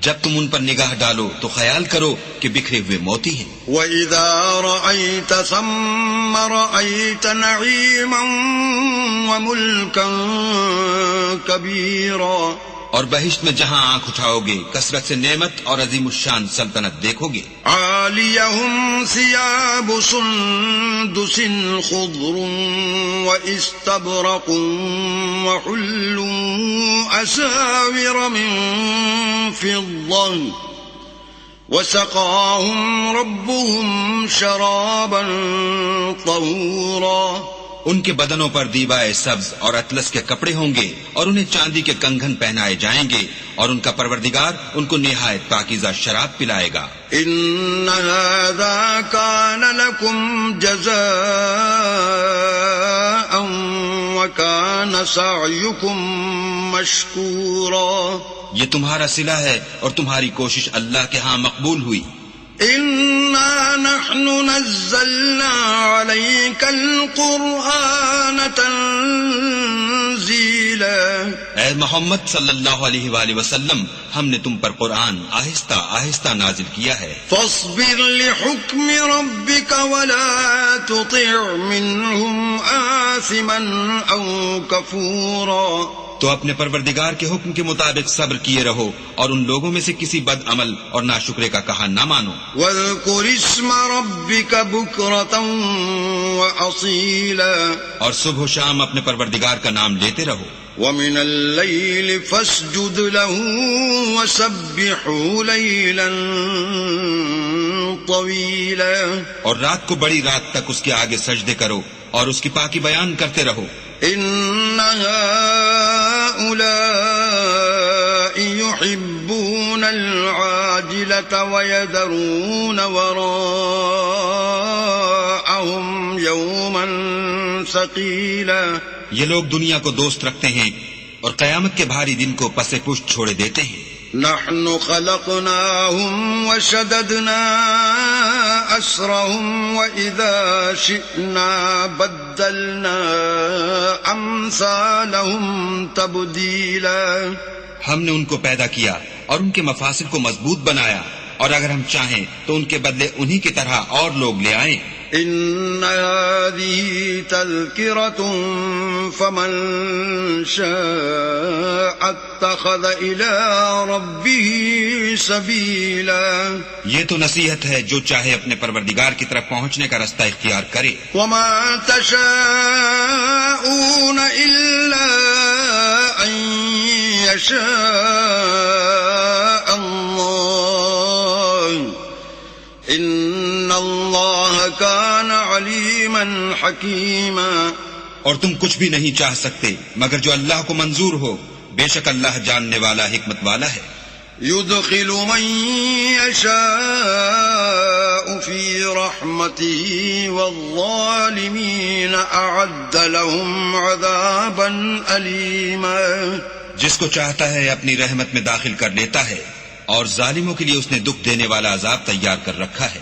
جب تم ان پر نگاہ ڈالو تو خیال کرو کہ بکھرے ہوئے موتی ہیں. وَإِذَا رَأَيْتَ ثَمَّ رَأَيْتَ نَعِيمًا وَمُلْكًا كَبِيرًا. اور بہشت میں جہاں آنکھ اٹھاؤ گے کثرت سے نعمت اور عظیم الشان سلطنت دیکھو گے. عَالِيَهُمْ ثِيَابُ سُندُسٍ خُضْرٌ وَإِسْتَبْرَقٌ وَحُلُّوا أَسَاوِرَ مِن فِضَّةٍ وَسَقَاهُمْ رَبُّهُمْ شَرَابًا طَهُورًا. ان کے بدنوں پر دیبائے سبز اور اطلس کے کپڑے ہوں گے اور انہیں چاندی کے کنگن پہنائے جائیں گے اور ان کا پروردگار ان کو نہایت پاکیزہ شراب پلائے گا. ان هذا كان لكم جزاء وكان سعيكم مشكورا. یہ تمہارا صلہ ہے اور تمہاری کوشش اللہ کے ہاں مقبول ہوئی. إِنَّا نَحْنُ نَزَّلْنَا عَلَيْكَ الْقُرْآنَ تَنزِيلًا. اے محمد صلی اللہ علیہ وآلہ وسلم ہم نے تم پر قرآن آہستہ آہستہ نازل کیا ہے. فَاصْبِرْ لِحُكْمِ رَبِّكَ وَلَا تُطِعْ مِنْهُمْ آثِمًا أَوْ كَفُورًا. تو اپنے پروردگار کے حکم کے مطابق صبر کیے رہو اور ان لوگوں میں سے کسی بد عمل اور ناشکرے کا کہا نہ مانو. وَاذْكُرِ اسْمَ رَبِّكَ بُكْرَةً وَأَصِيلًا. اور صبح و شام اپنے پروردگار کا نام لیتے رہو. وَمِنَ اللَّيْلِ فَاسْجُدْ لَهُ وَسَبِّحْهُ لَيْلًا طَوِيلًا. اور رات کو بڑی رات تک اس کے آگے سجدے کرو اور اس کی پاکی بیان کرتے رہو. إِنَّ هَؤُلَاءِ يُحِبُّونَ الْعَاجِلَةَ وَيَذَرُونَ وَرَاءَهُمْ يَوْمًا ثَقِيلًا. یہ لوگ دنیا کو دوست رکھتے ہیں اور قیامت کے بھاری دن کو پس پشت چھوڑے دیتے ہیں. نحن خلقناهم وشددنا أسرهم وإذا شئنا بدلنا أمثالهم تبديلا. ہم نے ان کو پیدا کیا اور ان کے مفاصل کو مضبوط بنایا اور اگر ہم چاہیں تو ان کے بدلے انہی کی طرح اور لوگ لے آئیں. إن هذه تذكرة فمن شاء اتخذ إلى ربه سبيلا. یہ تو نصیحت ہے جو چاہے اپنے پروردگار کی طرف پہنچنے کا رستہ اختیار کرے. وما تشاءون إلا أن يشاء الله إن الله كان عليما حكيما. اور تم کچھ بھی نہیں چاہ سکتے مگر جو اللہ کو منظور ہو، بے شک اللہ جاننے والا حکمت والا ہے. يدخل من يشاء في رحمته والظالمين أعد لهم عذابا أليما. جس کو چاہتا ہے اپنی رحمت میں داخل کر لیتا ہے اور ظالموں کے لیے اس نے دکھ دینے والا عذاب تیار کر رکھا ہے.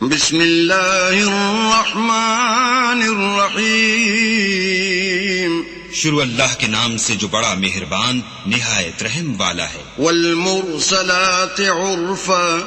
بسم اللہ الرحمن الرحیم. شروع اللہ کے نام سے جو بڑا مہربان نہایت رحم والا ہے. والمرسلات عرفا.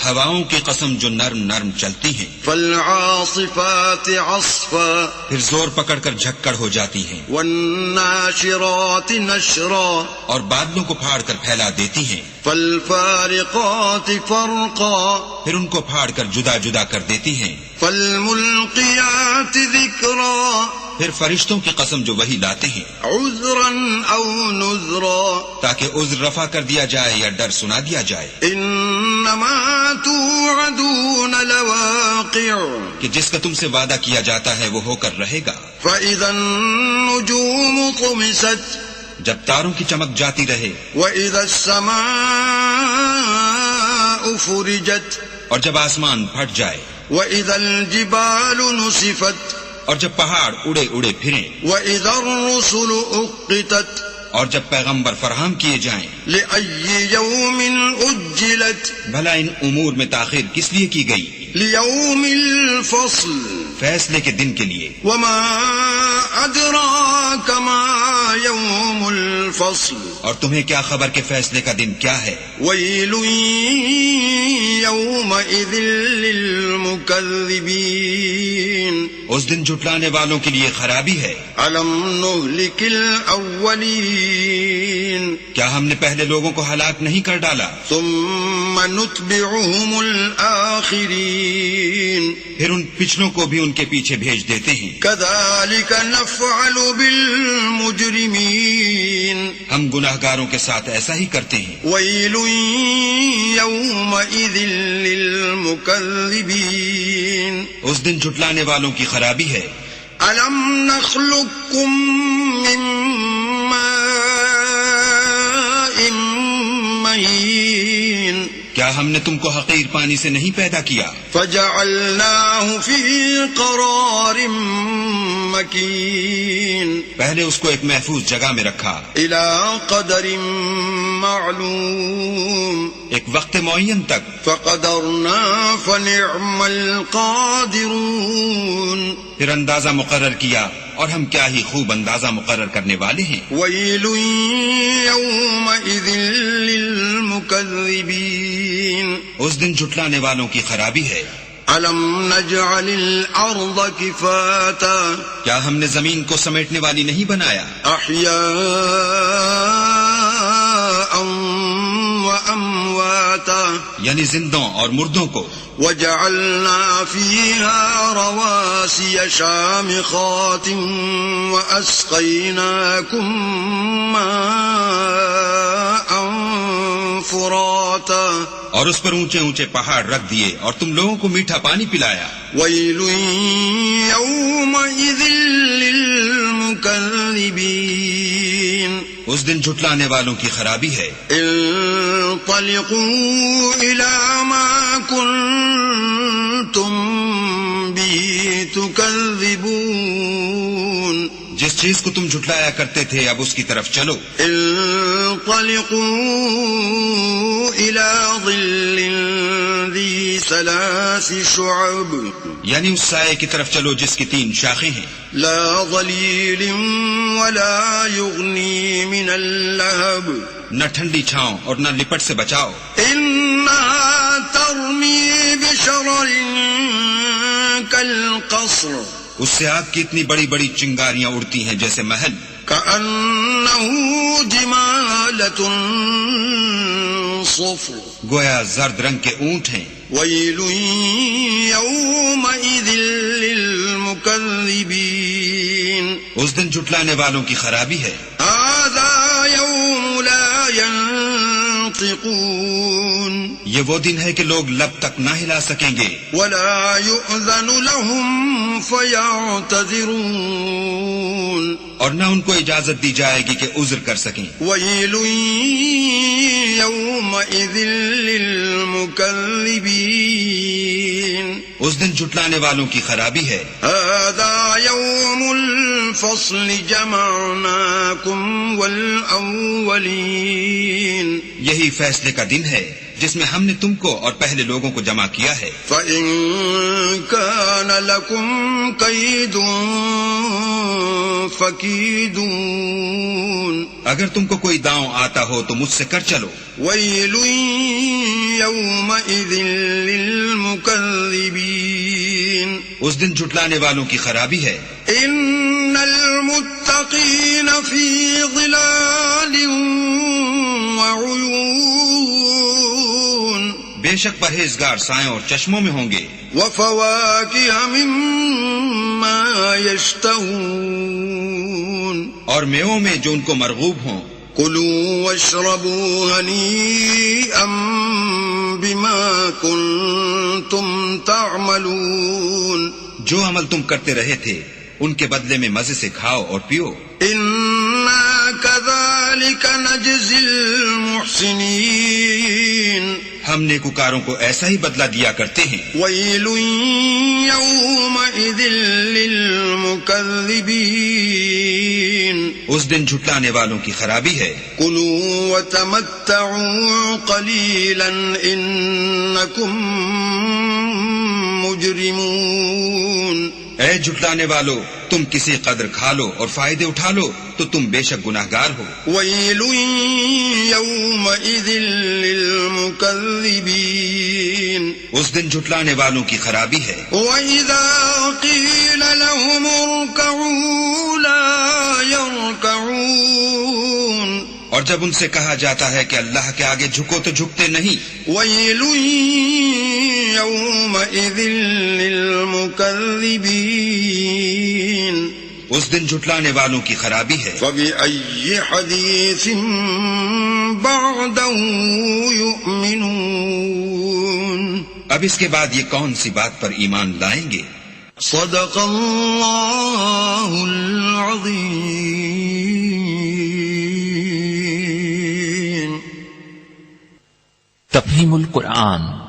ہواؤں کی قسم جو نرم نرم چلتی ہیں. فالعاصفات عصفا. پھر زور پکڑ کر جھکڑ ہو جاتی ہیں. والناشرات نشرا. اور بادلوں کو پھاڑ کر پھیلا دیتی ہیں. فالفارقات فرقا. پھر ان کو پھاڑ کر جدا جدا کر دیتی ہیں. فالملقیات ذکرا. پھر فرشتوں کی قسم جو وہی لاتے ہیں. عذرا او نذرا. تاکہ عذر رفع کر دیا جائے یا ڈر سنا دیا جائے. انما توعدون لواقع. کہ جس کا تم سے وعدہ کیا جاتا ہے وہ ہو کر رہے گا. فاذا النجوم طمست. جب تاروں کی چمک جاتی رہے. وَإِذَا السَّمَاءُ فُرِجَتْ. اور جب آسمان پھٹ جائے. وَإِذَا الْجِبَالُ نُسِفَتْ اور جب پہاڑ اڑے اڑے پھریں، وَإِذَا الرُّسُلُ أُقِّتَتْ اور جب پیغمبر فراہم کیے جائیں، لِأَيِّ يَوْمٍ أُجِّلَتْ بھلا ان امور میں تاخیر کس لیے کی گئی؟ لِيَوْمِ الْفَصْلِ فیصلے کے دن کے لیے۔ وَمَا أَدْرَاكَ مَا يَوْمُ الْفَصْلِ اور تمہیں کیا خبر کہ فیصلے کا دن کیا ہے؟ وَيْلٌ يَوْمَئِذٍ لِّلْمُكَذِّبِينَ اس دن جھٹلانے والوں کے لیے خرابی ہے۔ أَلَمْ نُهْلِكِ الْأَوَّلِينَ کیا ہم نے پہلے لوگوں کو ہلاک نہیں کر ڈالا؟ ثُمَّ نُتْبِعُهُمُ الْآخِرِينَ پھر ان پچھلوں کو بھی ان کے پیچھے بھیج دیتے ہیں۔ كَذَلِكَ نَفْعَلُ بِالْمُجْرِمِينَ ہم گناہگاروں کے ساتھ ایسا ہی کرتے ہیں۔ وَيْلٌ يَوْمَئِذٍ لِّلْمُكَذِّبِينَ اس دن جھٹلانے والوں کی خرابی ہے۔ أَلَمْ نَخْلُقكُّم مِّن مَّاءٍ مَّهِينٍ کیا ہم نے تم کو حقیر پانی سے نہیں پیدا کیا؟ فَجَعَلْنَاهُ فِي قَرَارٍ مَّكِينٍ پہلے اس کو ایک محفوظ جگہ میں رکھا، إِلَى قَدَرٍ مَّعْلُومٍ ایک وقت معین تک، فَقَدَرْنَا فَنِعْمَ الْقَادِرُونَ پھر اندازہ مقرر کیا اور ہم کیا ہی خوب اندازہ مقرر کرنے والے ہیں۔ وَيْلٌ يَوْمَئِذٍ لِّلْمُكَذِّبِينَ اس دن جھٹلانے والوں کی خرابی ہے۔ أَلَمْ نَجْعَلِ الْأَرْضَ كِفَاتًا کیا ہم نے زمین کو سمیٹنے والی نہیں بنایا؟ أَحْيَاءً وَأَمْوَاتًا یعنی زندوں اور مردوں کو۔ وَجَعَلْنَا فِيهَا رَوَاسِيَ شَامِخَاتٍ وَأَسْقَيْنَاكُم مَّاءً فُرَاتًا اور اس پر اونچے اونچے پہاڑ رکھ دیے اور تم لوگوں کو میٹھا پانی پلایا۔ وَيْلٌ يَوْمَئِذٍ لِّلْمُكَذِّبِينَ اس دن جھٹلانے والوں کی خرابی ہے۔ انطلقوا إِلَى مَا كُنتُم بِهِ تُكَذِّبُونَ جس چیز کو تم جھٹلایا کرتے تھے اب اس کی طرف چلو۔ انطلقوا إِلَى ظِلٍّ ذِي ثَلَاثِ شُعَبٍ یعنی اس سائے کی طرف چلو جس کی 3 شاخیں ہیں، لا ظليل ولا يغني من اللهب نہ ٹھنڈی چھاؤں اور نہ لپٹ سے بچاؤ۔ إنها ترمي بشرر كالقصر اس سے آگ کی اتنی بڑی بڑی چنگاریاں اڑتی ہیں جیسے محل۔ كأنه جمالة صفر گویا زرد رنگ کے اونٹ ہیں۔ ويل يومئذ للمكذبين اس دن جھٹلانے والوں کی خرابی ہے۔ هذا يوم لا ينطقون یہ وہ دن ہے کہ لوگ لب تک نہ ہلا سکیں گے، ولا يؤذن لهم فيعتذرون اور نہ ان کو اجازت دی جائے گی کہ عذر کر سکیں۔ ويل يومئذ للمكذبين اس دن جھٹلانے والوں کی خرابی ہے۔ هذا يوم الفصل جمعناكم والأولين یہی فیصلے کا دن ہے جس میں ہم نے تم کو اور پہلے لوگوں کو جمع کیا ہے۔ فإن كان لكم كيد فكيدون اگر تم کو کوئی داؤں آتا ہو تو مجھ سے کر چلو۔ ويل يومئذ للمكذبين اس دن جھٹلانے والوں کی خرابی ہے۔ إن المتقين في ظلال وعيون بے شک پرہیزگار سائیں اور چشموں میں ہوں گے، وفواكه مما يشتهون اور میووں میں جو ان کو مرغوب ہوں۔ كلوا واشربوا هنيئا بما كنتم تعملون جو عمل تم کرتے رہے تھے ان کے بدلے میں مزے سے کھاؤ اور پیو۔ إنا كذلك نجزي المحسنين ہم نیکوکاروں کو ایسا ہی بدلہ دیا کرتے ہیں۔ ويل يومئذ للمكذبين اس دن جھٹلانے والوں کی خرابی ہے۔ كلوا وتمتعوا قليلا إنكم مجرمون اے جھٹلانے والو، تم کسی قدر کھا لو اور فائدے اٹھا لو تو تم بے شک گناہگار ہو۔ ويل يومئذ للمكذبين اس دن جھٹلانے والوں کی خرابی ہے۔ وإذا قيل لهم اركعوا لا يركعون اور جب ان سے کہا جاتا ہے کہ اللہ کے آگے جھکو تو جھکتے نہیں۔ ويل يومئذ للمكذبين اس دن جھٹلانے والوں کی خرابی ہے۔ فبأي حديث بعده يؤمنون اب اس کے بعد یہ کون سی بات پر ایمان لائیں گے؟ صدق اللہ العظیم۔ تفہیم القرآن